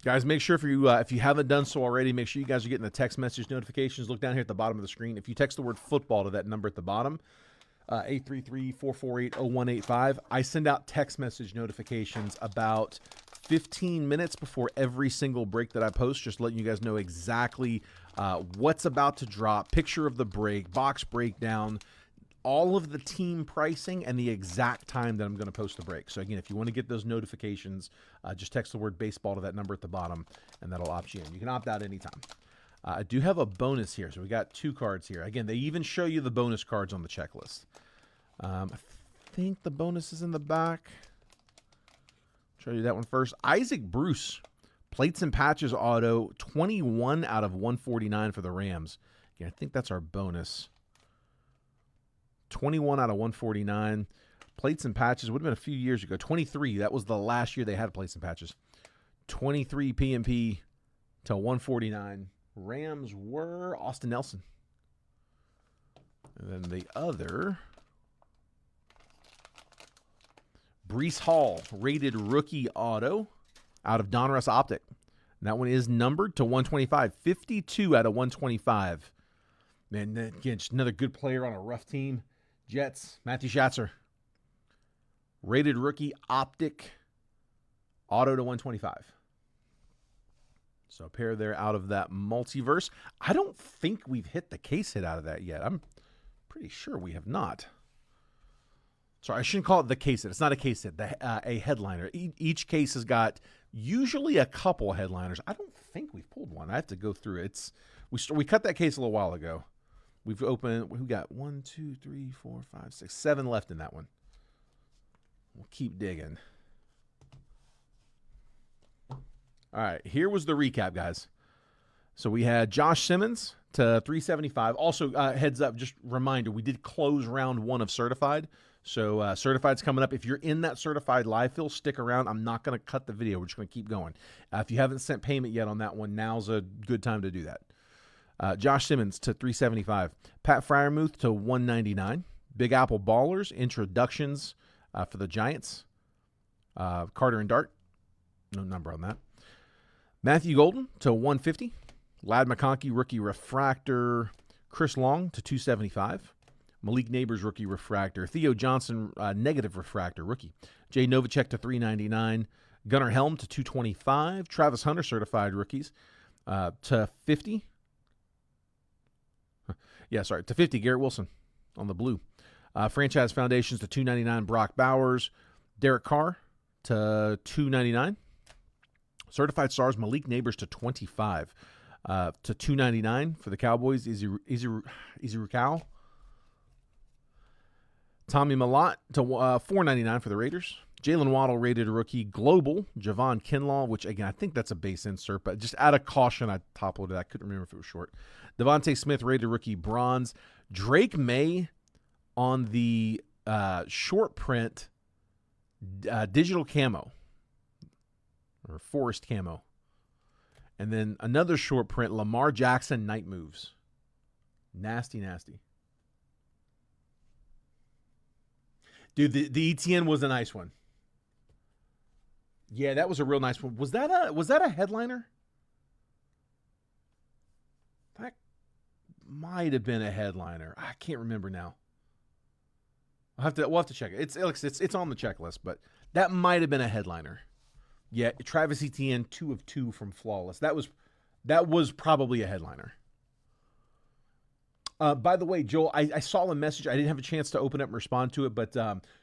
guys. Make sure if you haven't done so already, make sure you guys are getting the text message notifications. Look down here at the bottom of the screen. If you text the word football to that number at the bottom, 833-448-0185, I send out text message notifications about 15 minutes before every single break that I post, just letting you guys know exactly what's about to drop, picture of the break, box breakdown, all of the team pricing, and the exact time that I'm going to post the break. So again, if you want to get those notifications, just text the word baseball to that number at the bottom, and that'll opt you in. You can opt out anytime. I do have a bonus here, so we got 2 cards here. Again, they even show you the bonus cards on the checklist. I think the bonus is in the back. Show you that one first. Isaac Bruce, plates and patches auto, 21 out of 149 for the Rams. Again, I think that's our bonus. 21 out of 149. Plates and patches would have been a few years ago. 23, that was the last year they had plates and patches. 23 PMP to 149. Rams were Austin Nelson. And then the other, Breece Hall, rated rookie auto out of Donruss Optic. And that one is numbered to 125. 52 out of 125. Man, again, just another good player on a rough team. Jets, Matthew Schatzer. Rated rookie Optic auto to 125. So a pair there out of that multiverse. I don't think we've hit the case hit out of that yet. I'm pretty sure we have not. Sorry, I shouldn't call it the case hit. It's not a case hit. A headliner. Each case has got usually a couple headliners. I don't think we've pulled one. I have to go through it. We cut that case a little while ago. We got 1, 2, 3, 4, 5, 6, 7 left in that one. We'll keep digging. All right, here was the recap, guys. So we had Josh Simmons to 375. Also, heads up, just reminder, we did close round 1 of Certified. So Certified's coming up. If you're in that Certified live fill, stick around. I'm not going to cut the video. We're just going to keep going. If you haven't sent payment yet on that one, now's a good time to do that. Josh Simmons to 375. Pat Freiermuth to 199. Big Apple Ballers, introductions for the Giants. Carter and Dart. No number on that. Matthew Golden to 150. Lad McConkey, rookie refractor. Chris Long to 275. Malik Neighbors, rookie refractor. Theo Johnson, negative refractor, rookie. Jay Novacek to 399. Gunnar Helm to 225. Travis Hunter, certified rookies, to 50. To 50. Garrett Wilson on the blue. Franchise Foundations to 299. Brock Bowers. Derek Carr to 299. Certified Stars, Malik Neighbors to 25. To 299 for the Cowboys. Easy Rukau. Tommy Malott to 499 for the Raiders. Jalen Waddle, rated rookie. Global, Javon Kinlaw, which, again, I think that's a base insert, but just out of caution, I top-loaded that. I couldn't remember if it was short. Devontae Smith, rated rookie. Bronze. Drake May on the short print digital camo, or forest camo. And then another short print, Lamar Jackson, Night Moves. Nasty, nasty. Dude, the ETN was a nice one. Yeah, that was a real nice one. Was that a headliner? That might have been a headliner. I can't remember now. We'll have to check it. It's on the checklist, but that might have been a headliner. Yeah, Travis Etienne, 2 of 2 from Flawless. That was probably a headliner. By the way, Joel, I saw a message. I didn't have a chance to open up and respond to it, but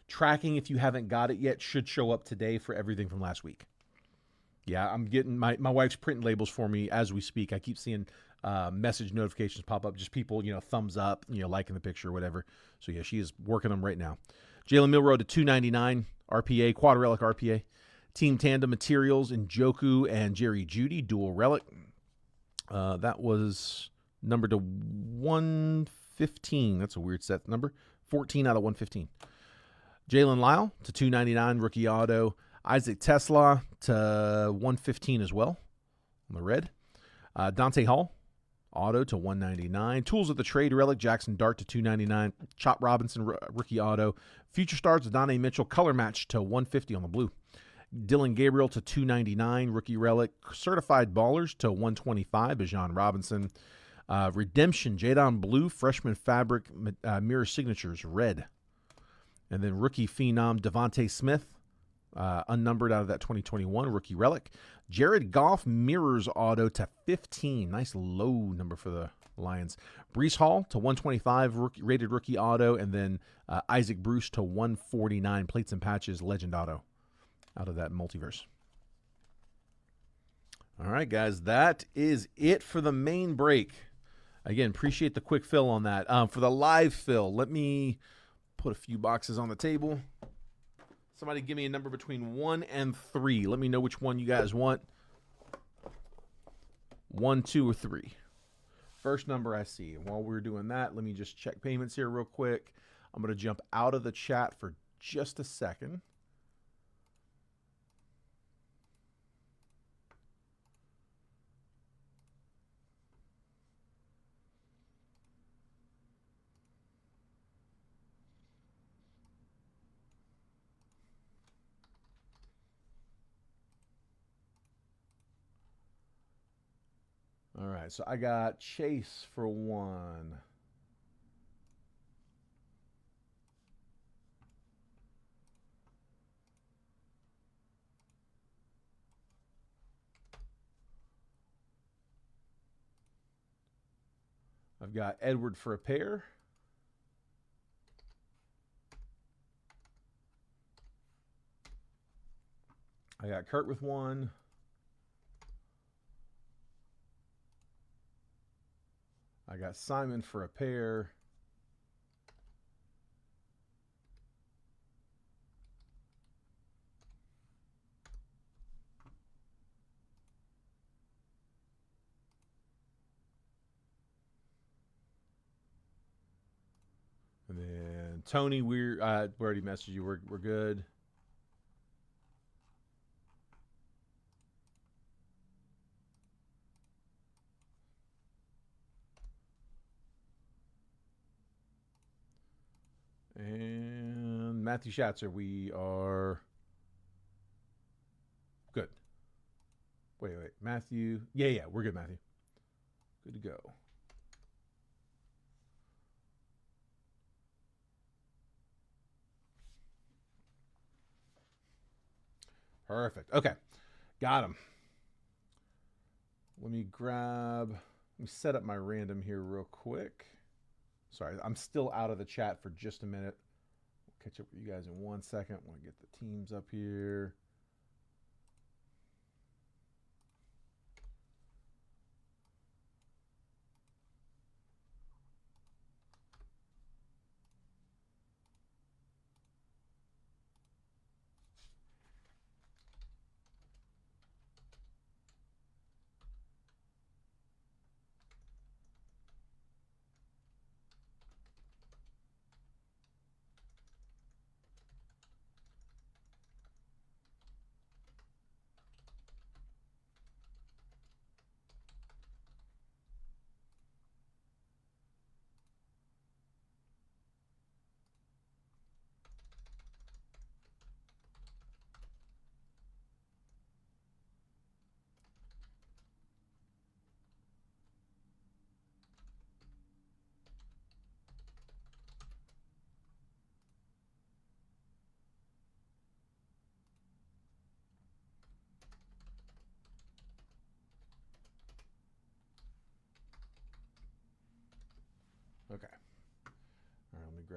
tracking, if you haven't got it yet, should show up today for everything from last week. Yeah, I'm getting my wife's printing labels for me as we speak. I keep seeing message notifications pop up, just people, thumbs up, liking the picture or whatever. So yeah, she is working them right now. Jalen Milroe to 299 RPA, quad relic RPA. Team Tandem Materials, Njoku and Jerry Jeudy, dual relic. That was numbered to 115. That's a weird set number. 14 out of 115. Jalen Lyle to 299, rookie auto. Isaac Tesla to 115 as well on the red. Dante Hall, auto to 199. Tools of the Trade relic, Jackson Dart to 299. Chop Robinson, rookie auto. Future Stars, Donnie Mitchell, color match to 150 on the blue. Dylan Gabriel to 299, rookie relic. Certified Ballers to 125, Bijan Robinson. Redemption, Jadon Blue, freshman fabric, mirror signatures, red. And then rookie phenom, Devontae Smith, unnumbered out of that 2021, rookie relic. Jared Goff, mirrors auto to 15. Nice low number for the Lions. Breece Hall to 125, rated rookie auto. And then Isaac Bruce to 149, plates and patches, legend auto out of that multiverse. All right, guys, that is it for the main break. Again, appreciate the quick fill on that. For the live fill, let me put a few boxes on the table. Somebody give me a number between 1 and 3. Let me know which one you guys want. 1, 2, or 3. First number I see. And while we're doing that, let me just check payments here real quick. I'm going to jump out of the chat for just a second. All right, so I got Chase for 1. I've got Edward for a pair. I got Kurt with 1. I got Simon for a pair. And then Tony, we already messaged you. We're good. And Matthew Schatzer, we are good. Wait. Matthew. Yeah, we're good, Matthew. Good to go. Perfect. Okay. Got him. Let me set up my random here real quick. Sorry, I'm still out of the chat for just a minute. We'll catch up with you guys in 1 second. I want to get the teams up here.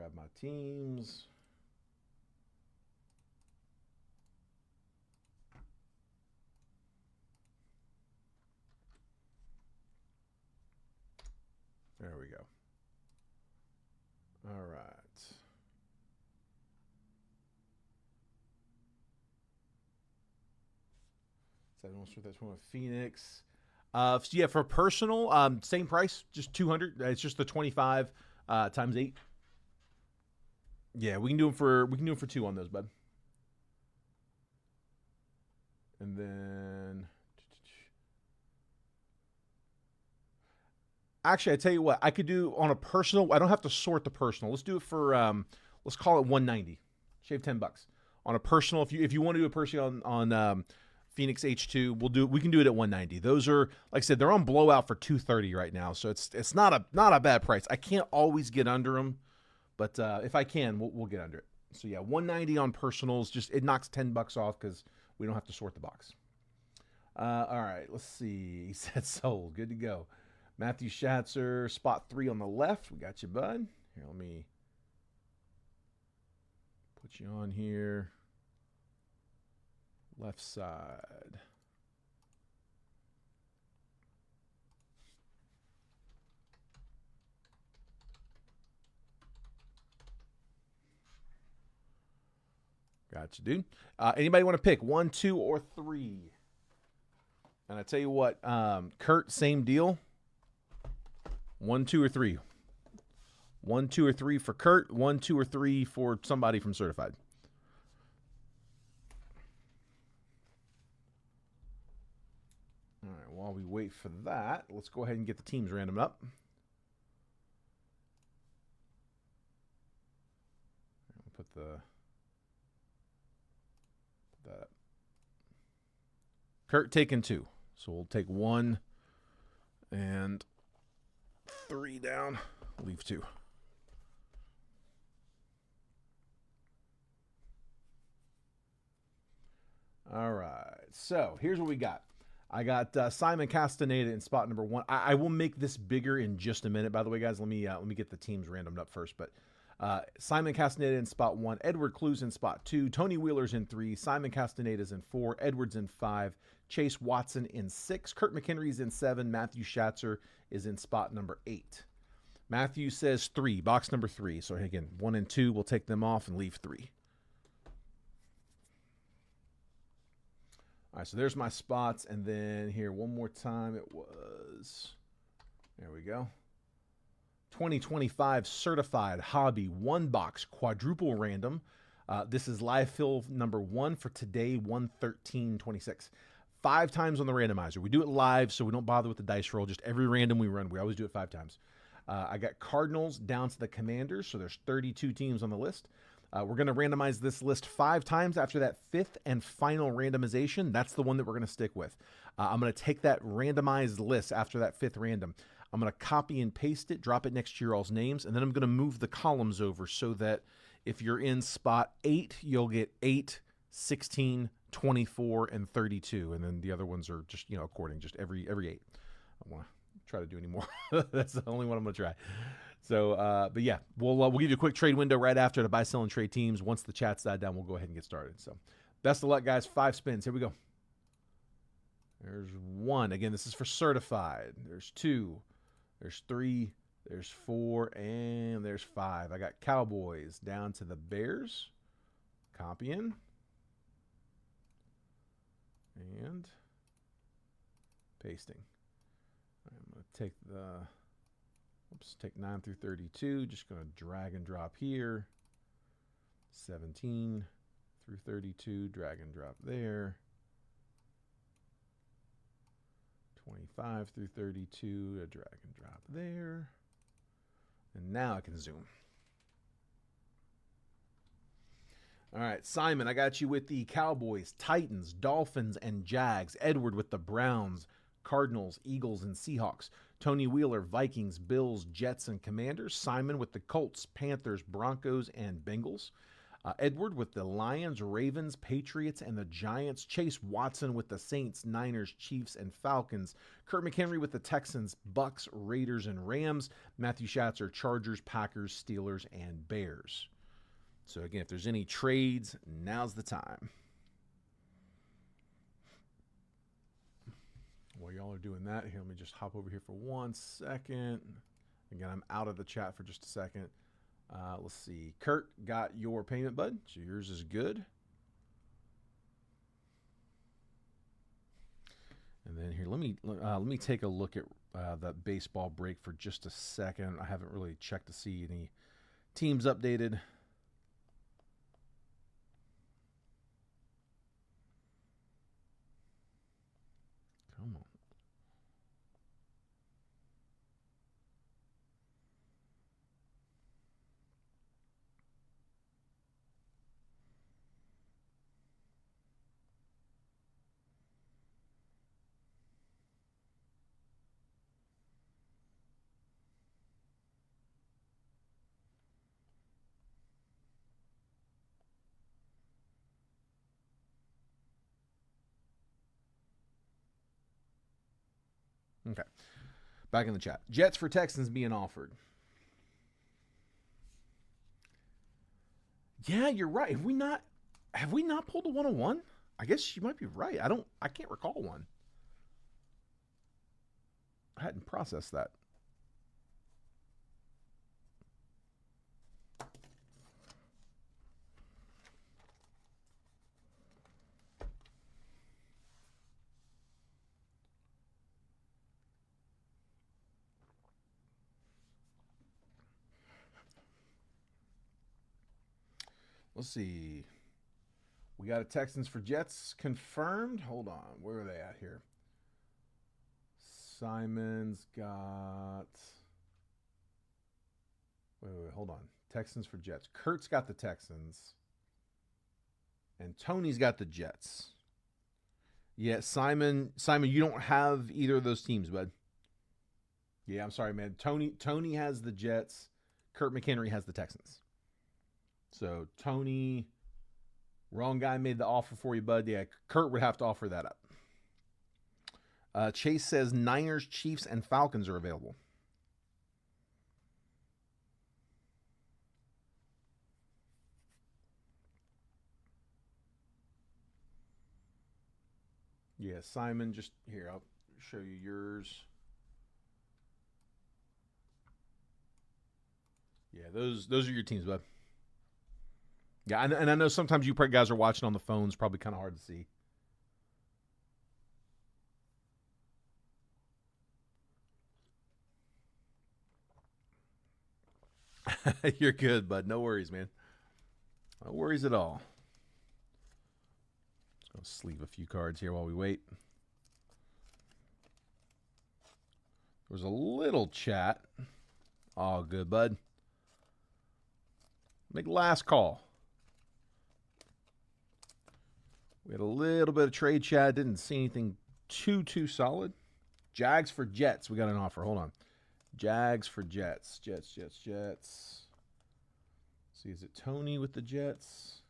grab my teams. There we go. All right. That's one of Phoenix. So yeah, for personal, same price, just 200. It's just the 25 times 8. Yeah, we can do them for 2 on those, bud. And then actually, I tell you what, I could do on a personal. I don't have to sort the personal. Let's do it for let's call it 190. Shave $10 on a personal. If you want to do a personal on Phoenix H2, we can do it at 190. Those are, like I said, they're on blowout for 230 right now, so it's not a bad price. I can't always get under them, but if I can, we'll get under it. So yeah, 190 on personals. Just it knocks $10 off because we don't have to sort the box. All right, let's see. He said sold. Good to go. Matthew Schatzer, spot 3 on the left. We got you, bud. Here, let me put you on here. Left side. Gotcha, dude. Anybody want to pick 1, 2, or 3? And I tell you what, Kurt, same deal. 1, 2, or 3. 1, 2, or 3 for Kurt. 1, 2, or 3 for somebody from Certified. All right, while we wait for that, let's go ahead and get the teams random up. Put that up. Kurt taking 2. So we'll take 1 and 3 down. Leave 2. All right. So here's what we got. I got Simon Castaneda in spot number 1. I will make this bigger in just a minute. By the way, guys, let me get the teams randomed up first. But Simon Castaneda in spot 1, Edward Clues in spot 2, Tony Wheeler's in 3, Simon Castaneda's in 4, Edwards in 5, Chase Watson in 6, Kurt McHenry's in 7, Matthew Schatzer is in spot number 8. Matthew says 3, box number 3. So again, 1 and 2, we'll take them off and leave 3. All right, so there's my spots. And then here, one more time, it was, there we go. 2025 Certified Hobby 1-box quadruple random. This is live fill number 1 for today, 1/13/26. 5 times on the randomizer. We do it live, so we don't bother with the dice roll. Just every random we run, we always do it 5 times. I got Cardinals down to the Commanders, so there's 32 teams on the list. We're going to randomize this list 5 times after that 5th and final randomization. That's the one that we're going to stick with. I'm going to take that randomized list after that 5th random. I'm going to copy and paste it, drop it next to your all's names, and then I'm going to move the columns over so that if you're in spot 8, you'll get 8, 16, 24, and 32. And then the other ones are just, according, just every 8. I don't want to try to do any more. That's the only one I'm going to try. So, but yeah, we'll give you a quick trade window right after to buy, sell, and trade teams. Once the chat's died down, we'll go ahead and get started. So, best of luck, guys. 5 spins. Here we go. There's 1. Again, this is for Certified. There's 2. There's 3. There's 4. And there's 5. I got Cowboys down to the Bears. Copying. And pasting. I'm going to take take 9 through 32. Just going to drag and drop here. 17 through 32. Drag and drop there. 25 through 32. A drag and drop there. And now I can zoom. All right, Simon, I got you with the Cowboys, Titans, Dolphins, and Jags. Edward with the Browns, Cardinals, Eagles, and Seahawks. Tony Wheeler, Vikings, Bills, Jets, and Commanders. Simon with the Colts, Panthers, Broncos, and Bengals. Edward with the Lions, Ravens, Patriots, and the Giants. Chase Watson with the Saints, Niners, Chiefs, and Falcons. Kurt McHenry with the Texans, Bucks, Raiders, and Rams. Matthew Schatzer, Chargers, Packers, Steelers, and Bears. So again, if there's any trades, now's the time. While y'all are doing that, here, let me just hop over here for 1 second. Again, I'm out of the chat for just a second. Let's see. Kurt got your payment, bud. So yours is good. And then here, let me take a look at that baseball break for just a second. I haven't really checked to see any teams updated. Come on. Okay. Back in the chat. Jets for Texans being offered. Yeah, you're right. Have we not pulled a 101? I guess you might be right. I can't recall one. I hadn't processed that. Let's see. We got a Texans for Jets confirmed. Hold on. Where are they at here? Simon's got... Wait, hold on. Texans for Jets. Kurt's got the Texans. And Tony's got the Jets. Yeah, Simon, you don't have either of those teams, bud. Yeah, I'm sorry, man. Tony has the Jets. Kurt McHenry has the Texans. So, Tony, wrong guy made the offer for you, bud. Yeah, Kurt would have to offer that up. Chase says Niners, Chiefs, and Falcons are available. Yeah, Simon, just here, I'll show you yours. Yeah, those are your teams, bud. Yeah, and I know sometimes you guys are watching on the phones, probably kind of hard to see. You're good, bud. No worries, man. No worries at all. Just going to sleeve a few cards here while we wait. There was a little chat. All good, bud. Make last call. We had a little bit of trade chat. Didn't see anything too solid. Jags for Jets. We got an offer. Hold on. Jags for Jets. Jets. See, is it Tony with the Jets?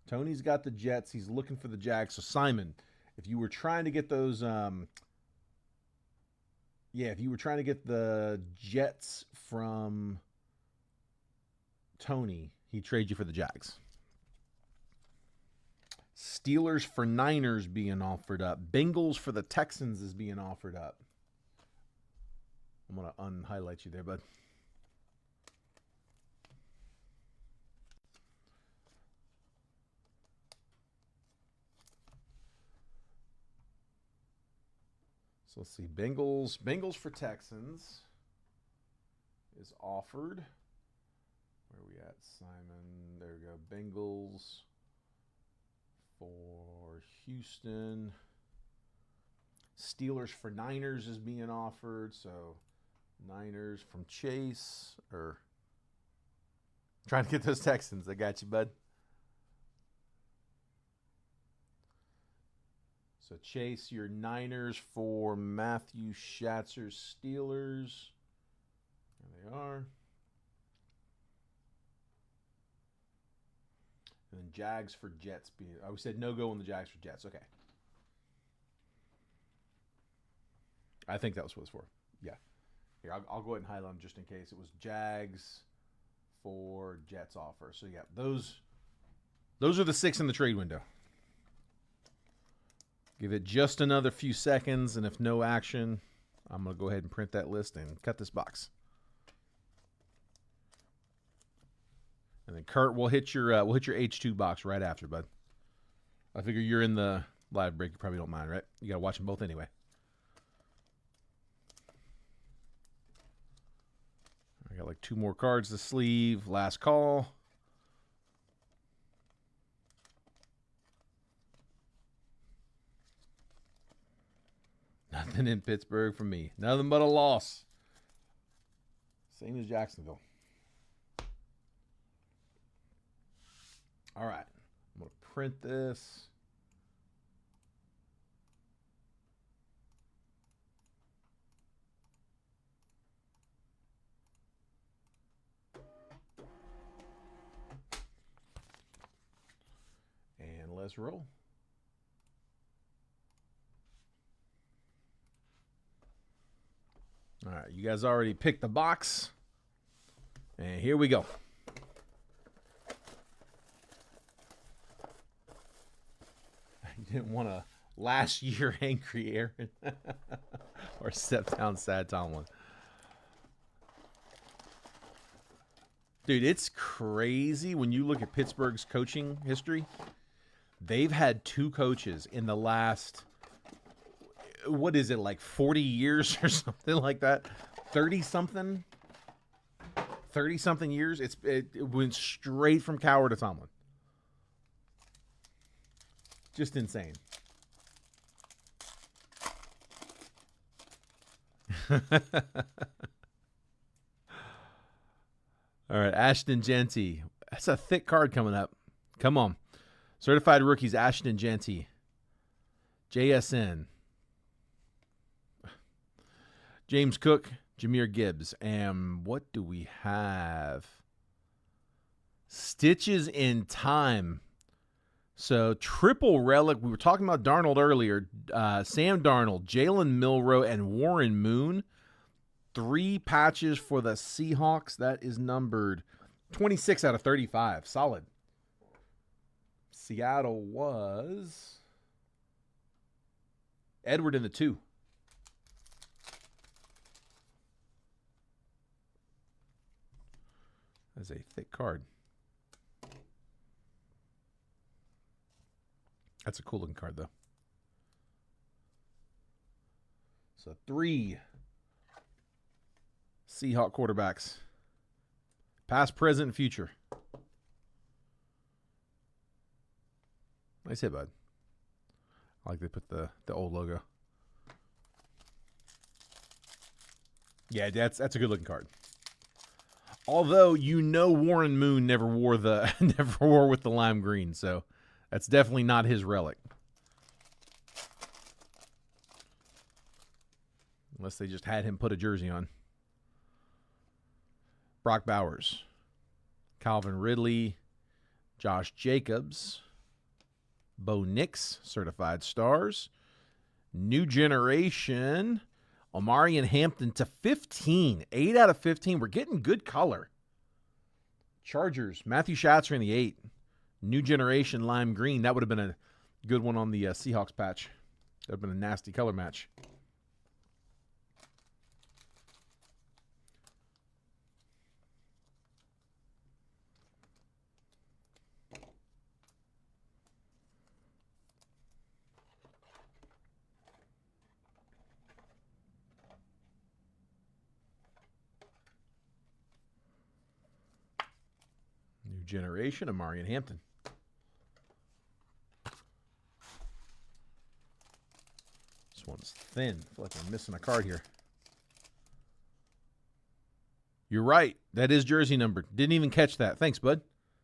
Tony's got the Jets. He's looking for the Jags. So, Simon, if you were trying to get those... if you were trying to get the Jets from Tony, he'd trade you for the Jags. Steelers for Niners being offered up. Bengals for the Texans is being offered up. I'm going to unhighlight you there, bud. So let's see. Bengals for Texans is offered. Where are we at, Simon? There we go. Bengals for Houston. Steelers for Niners is being offered. So Niners from Chase. Or trying to get those Texans. I got you, bud. So Chase, your Niners for Matthew Schatzer's Steelers. There they are. And then Jags for Jets. I said no go on the Jags for Jets. Okay. I think that was what it was for. Yeah. Here, I'll go ahead and highlight them just in case. It was Jags for Jets offer. So, yeah, those are the 6 in the trade window. Give it just another few seconds, and if no action, I'm going to go ahead and print that list and cut this box. And then Kurt, we'll hit your H2 box right after, bud. I figure you're in the live break. You probably don't mind, right? You got to watch them both anyway. I got like 2 more cards to sleeve. Last call. Nothing in Pittsburgh for me. Nothing but a loss. Same as Jacksonville. All right. I'm going to print this. And let's roll. All right, you guys already picked the box. And here we go. You didn't want a last year angry Aaron or step down sad Tomlin. Dude, it's crazy when you look at Pittsburgh's coaching history. They've had 2 coaches in the last, what is it, like 40 years or something like that? 30-something years. It went straight from Cowher to Tomlin. Just insane. All right, Ashton Genty. That's a thick card coming up. Come on. Certified rookies, Ashton Genty. JSN. James Cook, Jahmyr Gibbs. And what do we have? Stitches in Time. So, triple relic. We were talking about Darnold earlier. Sam Darnold, Jalen Milroe, and Warren Moon. 3 patches for the Seahawks. That is numbered 26 out of 35. Solid. Seattle was Edward in the 2. That's a thick card. That's a cool looking card, though. So 3 Seahawk quarterbacks. Past, present, and future. Nice hit, bud. I like they put the old logo. Yeah, that's a good looking card. Although Warren Moon never wore with the lime green, so that's definitely not his relic. Unless they just had him put a jersey on. Brock Bowers, Calvin Ridley, Josh Jacobs, Bo Nix, certified stars, New Generation, Omari and Hampton to 15, 8 out of 15. We're getting good color. Chargers, Matthew Schatzer in the 8, New Generation lime green. That would have been a good one on the Seahawks patch. That would have been a nasty color match. Generation of Marion Hampton. This one's thin. I feel like I'm missing a card here. You're right. That is jersey numbered. Didn't even catch that. Thanks, bud.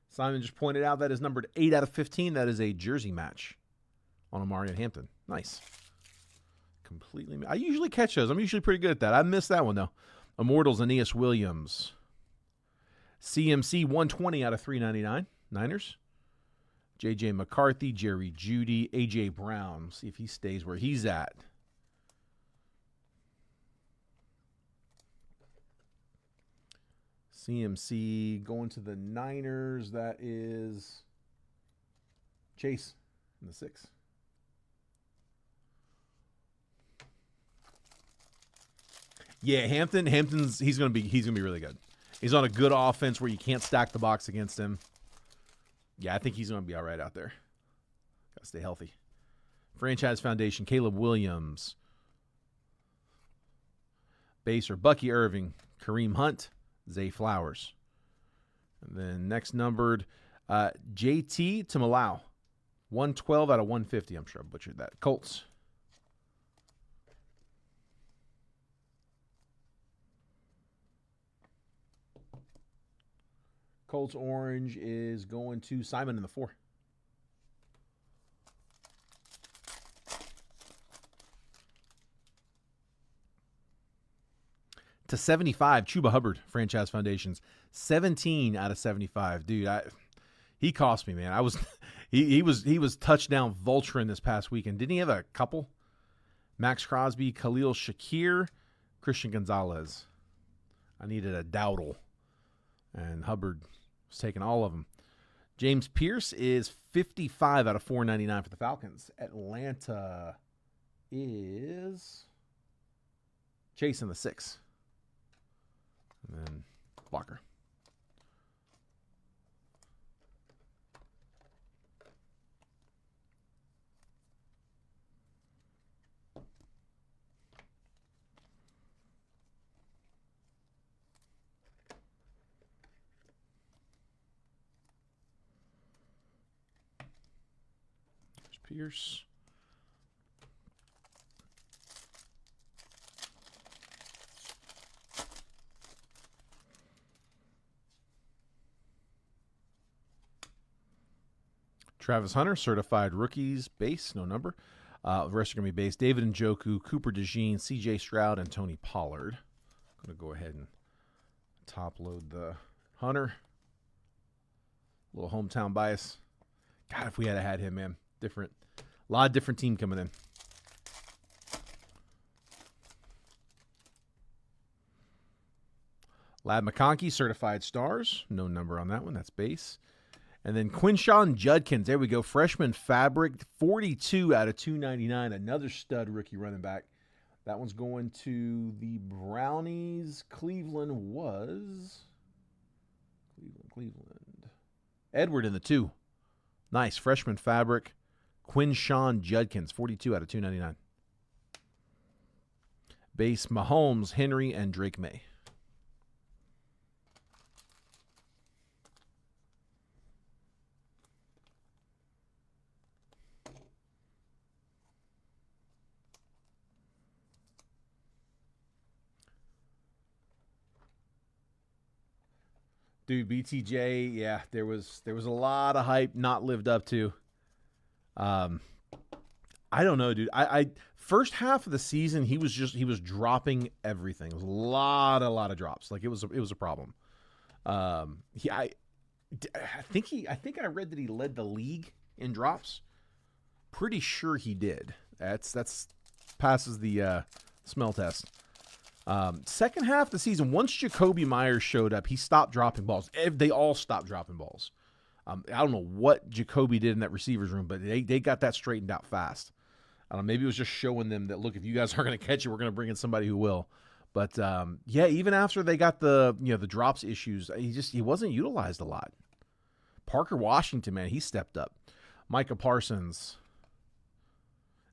Simon just pointed out that is numbered 8 out of 15. That is a jersey match on a Marion Hampton. Nice. Completely. I usually catch those. I'm usually pretty good at that. I missed that one, though. Immortals, Aeneas Williams. CMC 120 out of 399. Niners. J.J. McCarthy, Jerry Jeudy, A.J. Brown. See if he stays where he's at. CMC going to the Niners. That is Chase in the 6. Yeah, Hampton's he's gonna be really good. He's on a good offense where you can't stack the box against him. Yeah, I think he's gonna be all right out there. Gotta stay healthy. Franchise Foundation, Caleb Williams. Baser, Bucky Irving, Kareem Hunt, Zay Flowers. And then next numbered, JT to Malau. 112 out of 150. I'm sure I butchered that. Colts. Colts orange is going to Simon in the 4. To 75, Chuba Hubbard, Franchise Foundations. 17 out of 75. Dude, he cost me, man. He was touchdown vulturing this past weekend. Didn't he have a couple? Max Crosby, Khalil Shakir, Christian Gonzalez. I needed a Dowdle. And Hubbard was taking all of them. James Pierce is 55 out of 499 for the Falcons. Atlanta is Chase in the 6. And then Walker. Pierce. Travis Hunter, certified rookies, base, no number. The rest are going to be base. David Njoku, Cooper DeJean, C.J. Stroud, and Tony Pollard. I'm going to go ahead and top load the Hunter. A little hometown bias. God, if we had had him, man. Different. A lot of different team coming in. Lad McConkey, certified stars. No number on that one. That's base. And then Quinshawn Judkins. There we go. Freshman fabric. 42 out of 299. Another stud rookie running back. That one's going to the Brownies. Cleveland was... Cleveland. Edward in the 2. Nice. Freshman fabric. Quinshawn Judkins. 42 out of 299. Base Mahomes, Henry, and Drake May. Dude, BTJ, yeah, there was a lot of hype not lived up to. I don't know, dude. I first half of the season he was dropping everything. It was a lot of drops. Like it was a problem. I think I read that he led the league in drops. Pretty sure he did. That's passes the smell test. Second half of the season, once Jacoby Myers showed up, he stopped dropping balls. They all stopped dropping balls. I don't know what Jacoby did in that receivers room, but they got that straightened out fast. Maybe it was just showing them that, look, if you guys aren't going to catch it, we're going to bring in somebody who will. But yeah, even after they got the drops issues, he wasn't utilized a lot. Parker Washington, man, he stepped up. Micah Parsons,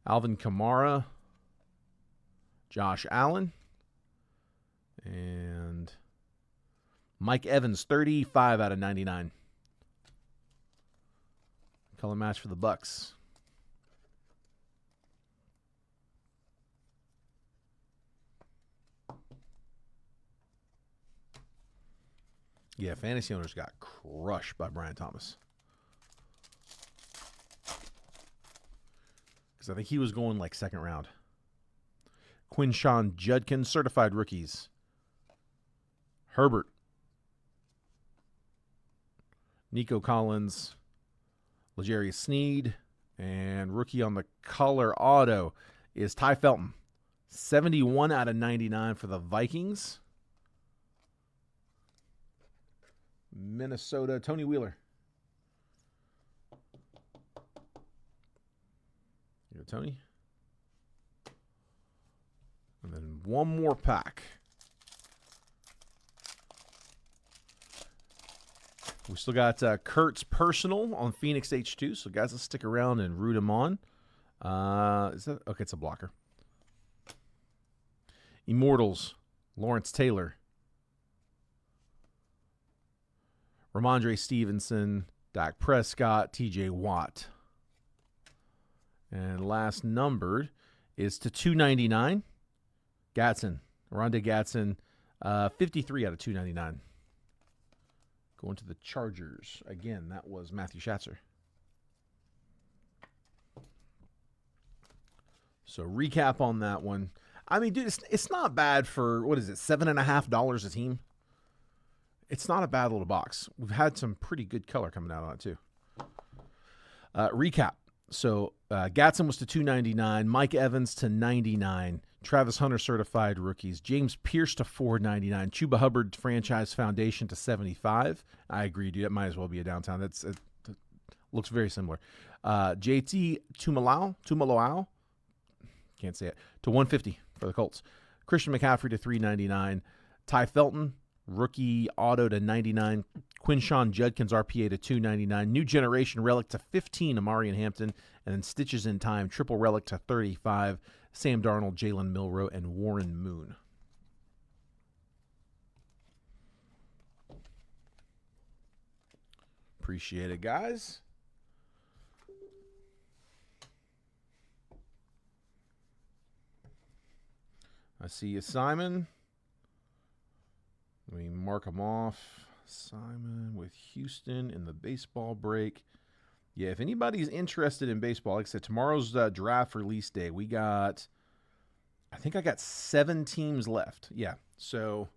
Alvin Kamara, Josh Allen, and Mike Evans, 35 out of 99. Color match for the Bucks. Yeah, fantasy owners got crushed by Brian Thomas. Because I think he was going like second round. Quinshawn Judkins, certified rookies. Herbert. Nico Collins. L'Jarius Sneed. And rookie on the color auto is Ty Felton. 71 out of 99 for the Vikings. Minnesota, Tony Wheeler. Here, Tony. And then one more pack. We still got Kurt's personal on Phoenix H2, so guys, let's stick around and root him on. Is that okay? It's a blocker. Immortals, Lawrence Taylor, Ramondre Stevenson, Dak Prescott, T.J. Watt, and last numbered is to 299. Gatson, Rondé Gatson, 53 out of 299. Going to the Chargers. Again, that was Matthew Schatzer. So recap on that one. I mean, dude, it's not bad for, what is it, $7.50 a team? It's not a bad little box. We've had some pretty good color coming out on it, too. Recap. So Gatson was to 299, Mike Evans to 99, Travis Hunter certified rookies, James Pierce to 499, Chuba Hubbard franchise foundation to 75. I agree, dude. That might as well be a downtown. It looks very similar. JT Tumalao, can't say it, to 150 for the Colts. Christian McCaffrey to 399, Ty Felton rookie auto to 99. Quinshawn Judkins RPA to 299. New generation relic to 15. Amari and Hampton. And then Stitches in Time triple relic to 35. Sam Darnold, Jalen Milroe, and Warren Moon. Appreciate it, guys. I see you, Simon. Let me mark them off. Simon with Houston in the baseball break. Yeah, if anybody's interested in baseball, like I said, tomorrow's draft release day. We got, I think I got 7 teams left. Yeah, so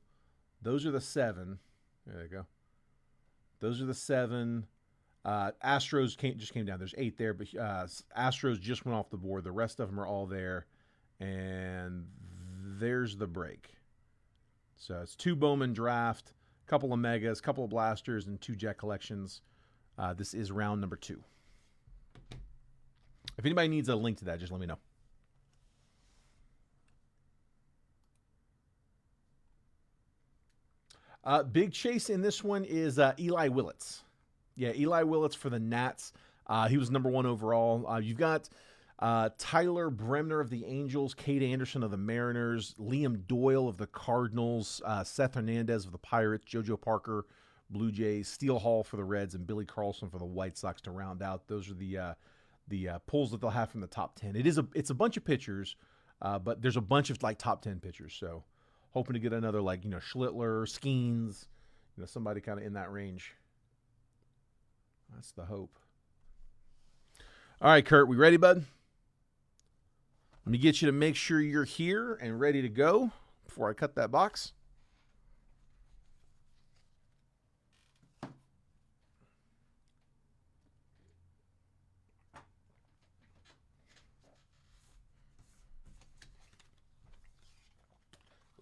those are the 7. There you go. Those are the 7. Astros just came down. There's 8 there, but Astros just went off the board. The rest of them are all there. And there's the break. So it's 2 Bowman draft, a couple of Megas, a couple of Blasters, and 2 Jet collections. This is round number 2. If anybody needs a link to that, just let me know. Big chase in this one is Eli Willits. Yeah, Eli Willits for the Nats. He was number 1 overall. You've got Tyler Bremner of the Angels, Cade Anderson of the Mariners, Liam Doyle of the Cardinals, Seth Hernandez of the Pirates, JoJo Parker, Blue Jays, Steele Hall for the Reds, and Billy Carlson for the White Sox to round out. Those are the pulls that they'll have from the top 10. It's a bunch of pitchers, but there's a bunch of like top 10 pitchers. So hoping to get another Schlittler, Skeens, somebody kind of in that range. That's the hope. All right, Kurt, we ready, bud? Let me get you to make sure you're here and ready to go before I cut that box.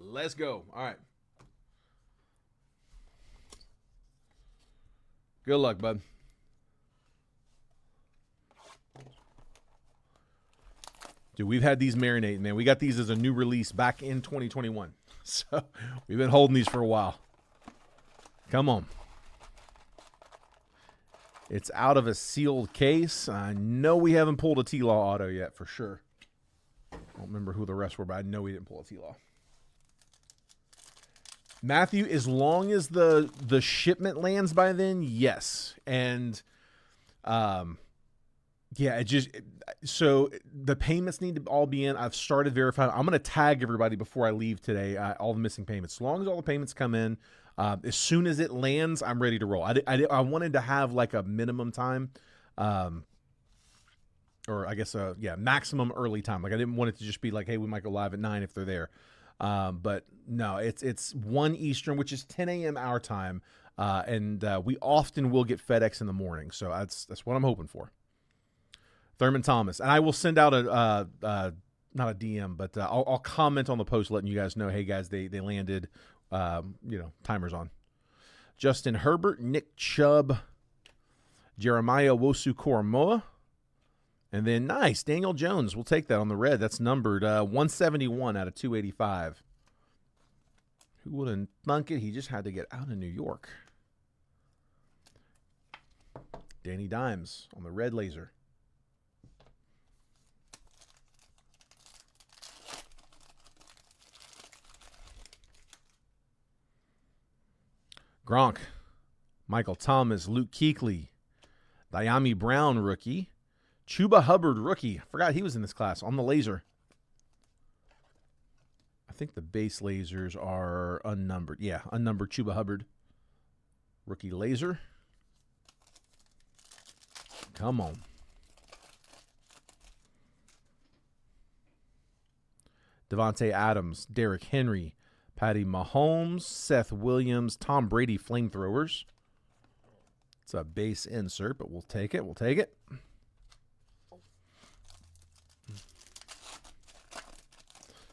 Let's go. All right. Good luck, bud. Dude, we've had these marinating, man. We got these as a new release back in 2021. So we've been holding these for a while. Come on. It's out of a sealed case. I know we haven't pulled a T-Law auto yet for sure. I don't remember who the rest were, but I know we didn't pull a T-Law. Matthew, as long as the shipment lands by then, yes. And yeah, so the payments need to all be in. I've started verifying. I'm going to tag everybody before I leave today, all the missing payments. As long as all the payments come in, as soon as it lands, I'm ready to roll. I wanted to have like a minimum time, or I guess, maximum early time. Like I didn't want it to just be like, hey, we might go live at 9 if they're there. But no, it's 1 Eastern, which is 10 a.m. our time. and we often will get FedEx in the morning, so that's what I'm hoping for. Thurman Thomas, and I will send out a not a DM, but I'll comment on the post letting you guys know, hey guys, they landed, timers on. Justin Herbert, Nick Chubb, Jeremiah Wosu-Koromoa, and then nice, Daniel Jones. We'll take that on the red. That's numbered 171 out of 285. Who would have thunk it? He just had to get out of New York. Danny Dimes on the red laser. Gronk, Michael Thomas, Luke Kuechly, Diami Brown rookie, Chuba Hubbard rookie. I forgot he was in this class on the laser. I think the base lasers are unnumbered. Yeah, unnumbered Chuba Hubbard rookie laser. Come on. Devontae Adams, Derrick Henry, Patty Mahomes, Seth Williams, Tom Brady flamethrowers. It's a base insert, but we'll take it. We'll take it.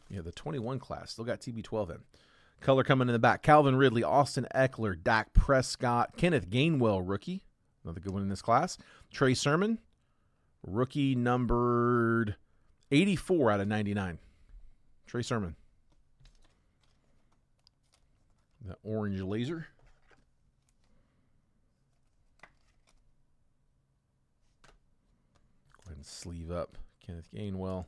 Yeah, the 21 class still got TB12 in. Color coming in the back. Calvin Ridley, Austin Eckler, Dak Prescott, Kenneth Gainwell, rookie. Another good one in this class. Trey Sermon, rookie numbered 84 out of 99. Trey Sermon. The orange laser. Go ahead and sleeve up Kenneth Gainwell.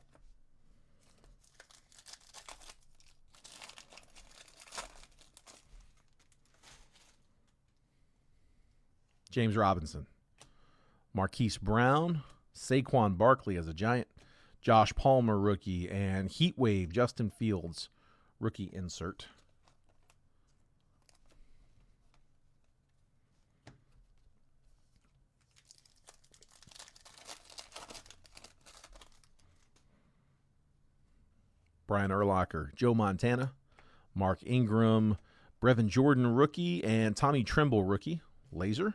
James Robinson. Marquise Brown. Saquon Barkley as a Giant. Josh Palmer, rookie. And Heatwave, Justin Fields, rookie insert. Brian Urlacher, Joe Montana, Mark Ingram, Brevin Jordan, rookie, and Tommy Tremble, rookie. Laser.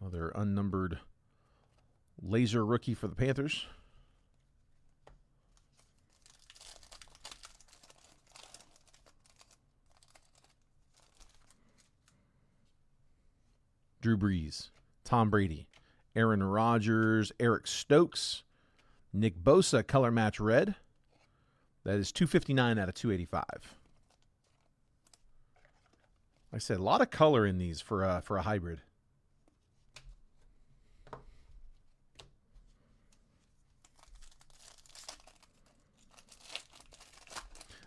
Another unnumbered laser rookie for the Panthers. Drew Brees, Tom Brady, Aaron Rodgers, Eric Stokes, Nick Bosa, color match red. That is 259 out of 285. Like I said, a lot of color in these for a hybrid.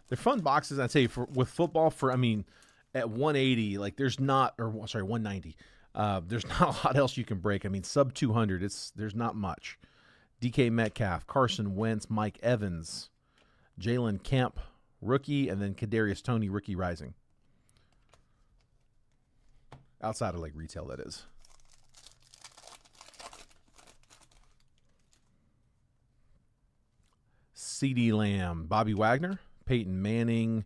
They're fun boxes, I'd say, with football. At 180, like there's not, or sorry, 190. There's not a lot else you can break. I mean, sub 200, there's not much. DK Metcalf, Carson Wentz, Mike Evans, Jalen Kemp, rookie, and then Kadarius Toney, rookie rising. Outside of like retail, that is. CeeDee Lamb, Bobby Wagner, Peyton Manning,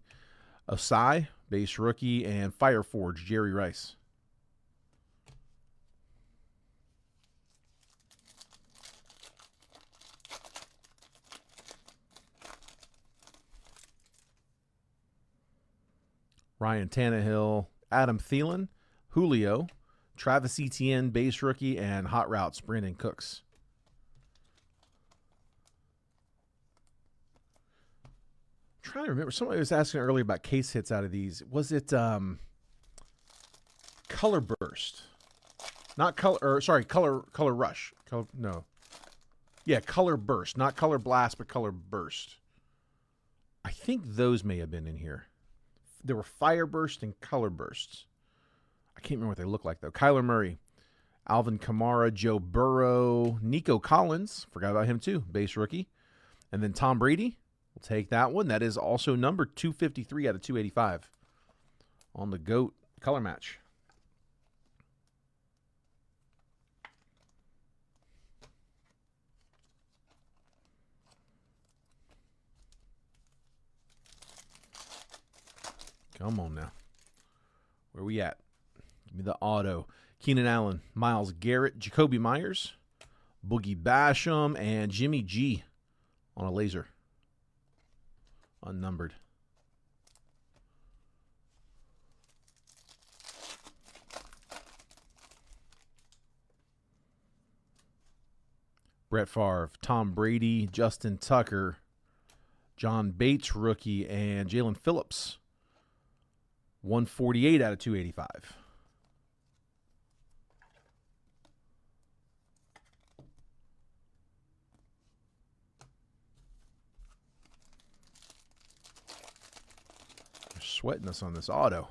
Osai, base rookie, and Fireforge, Jerry Rice. Ryan Tannehill, Adam Thielen, Julio, Travis Etienne, base rookie, and Hot Routes, Brandon Cooks. I'm trying to remember. Somebody was asking earlier about case hits out of these. Was it Color Burst? Not Color, or sorry, Color Rush. No. Yeah, Color Burst. Not Color Blast, but Color Burst. I think those may have been in here. There were Fire Burst and Color Bursts. I can't remember what they look like, though. Kyler Murray, Alvin Kamara, Joe Burrow, Nico Collins. Forgot about him, too. Base rookie. And then Tom Brady. We'll take that one. That is also number 253 out of 285 on the GOAT color match. Come on now. Where we at? Give me the auto. Keenan Allen, Myles Garrett, Jacoby Myers, Boogie Basham, and Jimmy G on a laser. Unnumbered. Brett Favre, Tom Brady, Justin Tucker, John Bates rookie, and Jalen Phillips. 148 out of 285. They're sweating us on this auto.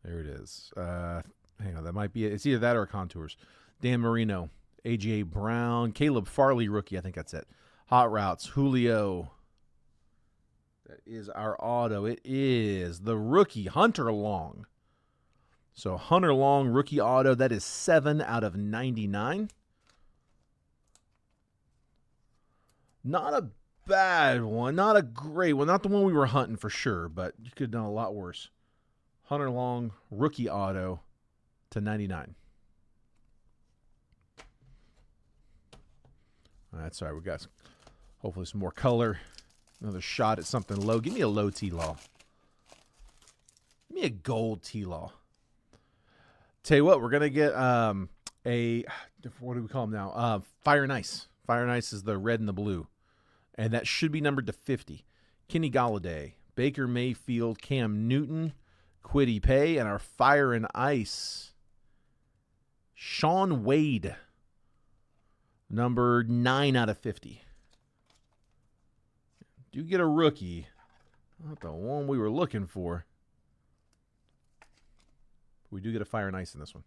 There it is. Hang on, that might be it. It's either that or Contours. Dan Marino, A.J. Brown, Caleb Farley, rookie. I think that's it. Hot Routes, Julio. That is our auto. It is the rookie, Hunter Long. So Hunter Long, rookie auto. That is 7 out of 99. Not a bad one. Not a great one. Not the one we were hunting for sure, but you could have done a lot worse. Hunter Long, rookie auto to 99. That's all right. We got hopefully some more color. Another shot at something low. Give me a low T-Law. Give me a gold T-Law. Tell you what, we're going to get what do we call them now? Fire and Ice. Fire and Ice is the red and the blue. And that should be numbered to 50. Kenny Galladay, Baker Mayfield, Cam Newton, Kwity Paye, and our Fire and Ice, Sean Wade. Number 9 out of 50. Do get a rookie. Not the one we were looking for. We do get a Fire and Ice in this one.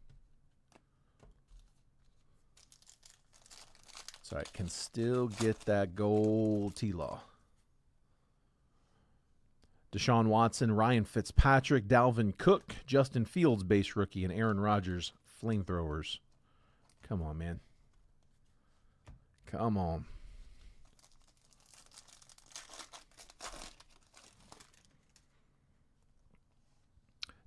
So I can still get that gold T-Law. Deshaun Watson, Ryan Fitzpatrick, Dalvin Cook, Justin Fields base rookie, and Aaron Rodgers flamethrowers. Come on, man. Come on.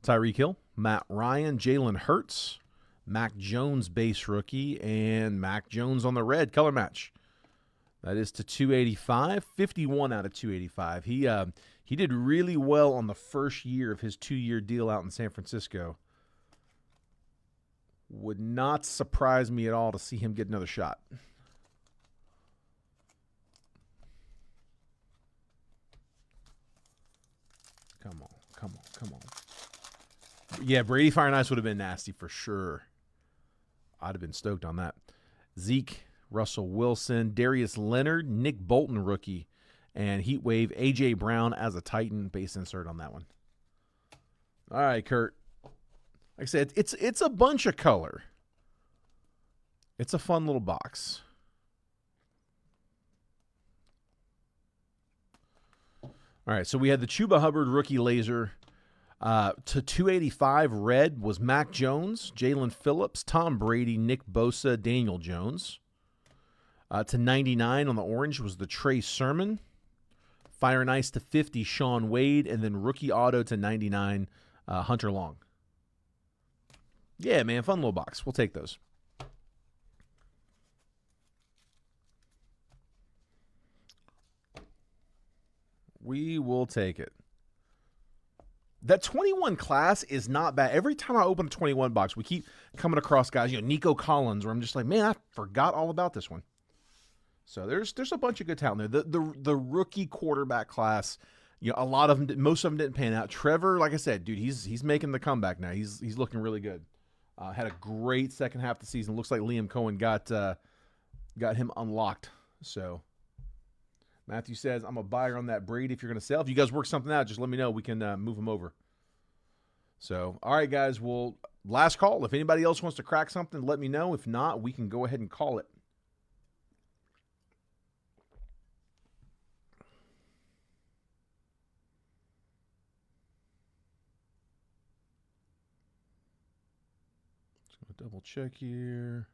Tyreek Hill, Matt Ryan, Jalen Hurts, Mac Jones base rookie, and Mac Jones on the red color match. That is to 285, 51 out of 285. He did really well on the first year of his 2-year deal out in San Francisco. Would not surprise me at all to see him get another shot. Come on, come on, come on. Yeah, Brady Fire and Ice would have been nasty for sure. I'd have been stoked on that. Zeke, Russell Wilson, Darius Leonard, Nick Bolton rookie, and Heat Wave, A.J. Brown as a Titan base insert on that one. All right, Kurt. Like I said, it's a bunch of color. It's a fun little box. All right, so we had the Chuba Hubbard rookie laser. To 285 red was Mac Jones, Jalen Phillips, Tom Brady, Nick Bosa, Daniel Jones. To 99 on the orange was the Trey Sermon. Fire and Ice to 50, Sean Wade. And then rookie auto to 99, Hunter Long. Yeah, man, fun little box. We'll take those. We will take it. That 21 class is not bad. Every time I open a 21 box, we keep coming across guys, Nico Collins, where I'm just like, man, I forgot all about this one. So there's a bunch of good talent there. The rookie quarterback class, a lot of them, most of them didn't pan out. Trevor, like I said, dude, he's making the comeback now. He's looking really good. Had a great second half of the season. Looks like Liam Cohen got him unlocked. So Matthew says, I'm a buyer on that Brady if you're going to sell. If you guys work something out, just let me know. We can move him over. So, all right, guys. Well, last call. If anybody else wants to crack something, let me know. If not, we can go ahead and call it. Just going to double check here.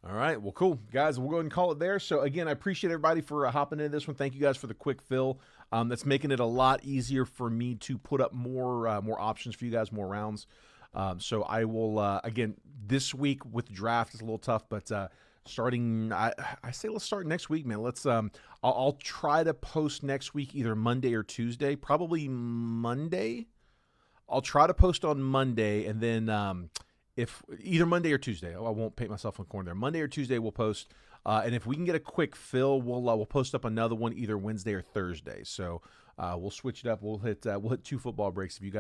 All right. Well, cool. Guys, we'll go ahead and call it there. So, again, I appreciate everybody for hopping into this one. Thank you guys for the quick fill. That's making it a lot easier for me to put up more options for you guys, more rounds. So I will, again, this week with draft is a little tough, but starting, I say let's start next week, man. Let's, I'll try to post next week either Monday or Tuesday, probably Monday. I'll try to post on Monday, and then if either Monday or Tuesday, I won't paint myself in the corner there. Monday or Tuesday we'll post, and if we can get a quick fill, we'll post up another one either Wednesday or Thursday. So we'll switch it up. We'll hit 2 football breaks. If you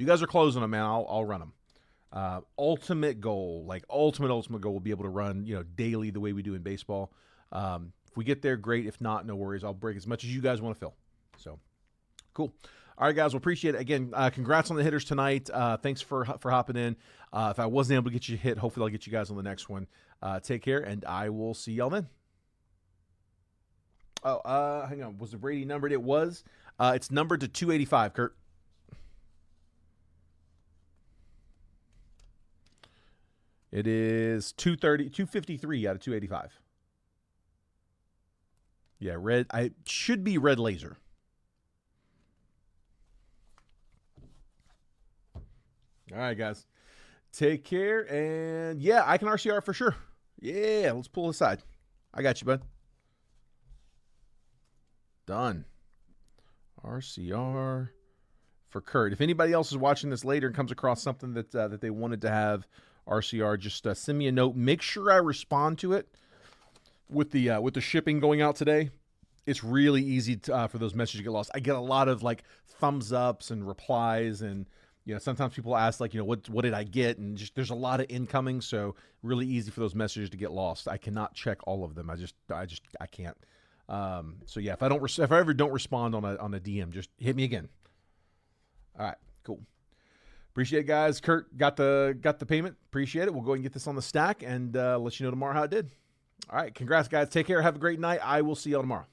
guys are closing them, man, I'll run them. Ultimate goal will be able to run daily the way we do in baseball. If we get there, great. If not, no worries. I'll break as much as you guys want to fill. So cool. All right, guys, we'll appreciate it. Again, congrats on the hitters tonight. Thanks for hopping in. If I wasn't able to get you hit, hopefully I'll get you guys on the next one. Take care, and I will see y'all then. Oh, hang on. Was the Brady numbered? It was. It's numbered to 285, Kurt. It is 253 out of 285. Yeah, red. I should be red laser. All right, guys. Take care. And yeah, I can RCR for sure. Yeah, let's pull aside. I got you, bud. Done. RCR for Kurt. If anybody else is watching this later and comes across something that they wanted to have RCR, just send me a note. Make sure I respond to it with the shipping going out today. It's really easy for those messages to get lost. I get a lot of thumbs ups and replies, and sometimes people ask what did I get, and just there's a lot of incoming, so really easy for those messages to get lost. I cannot check all of them. I can't. So yeah, if I ever don't respond on a DM, just hit me again. All right, cool. Appreciate it, guys. Kurt got the payment. Appreciate it. We'll go ahead and get this on the stack and let you know tomorrow how it did. All right, congrats, guys. Take care. Have a great night. I will see y'all tomorrow.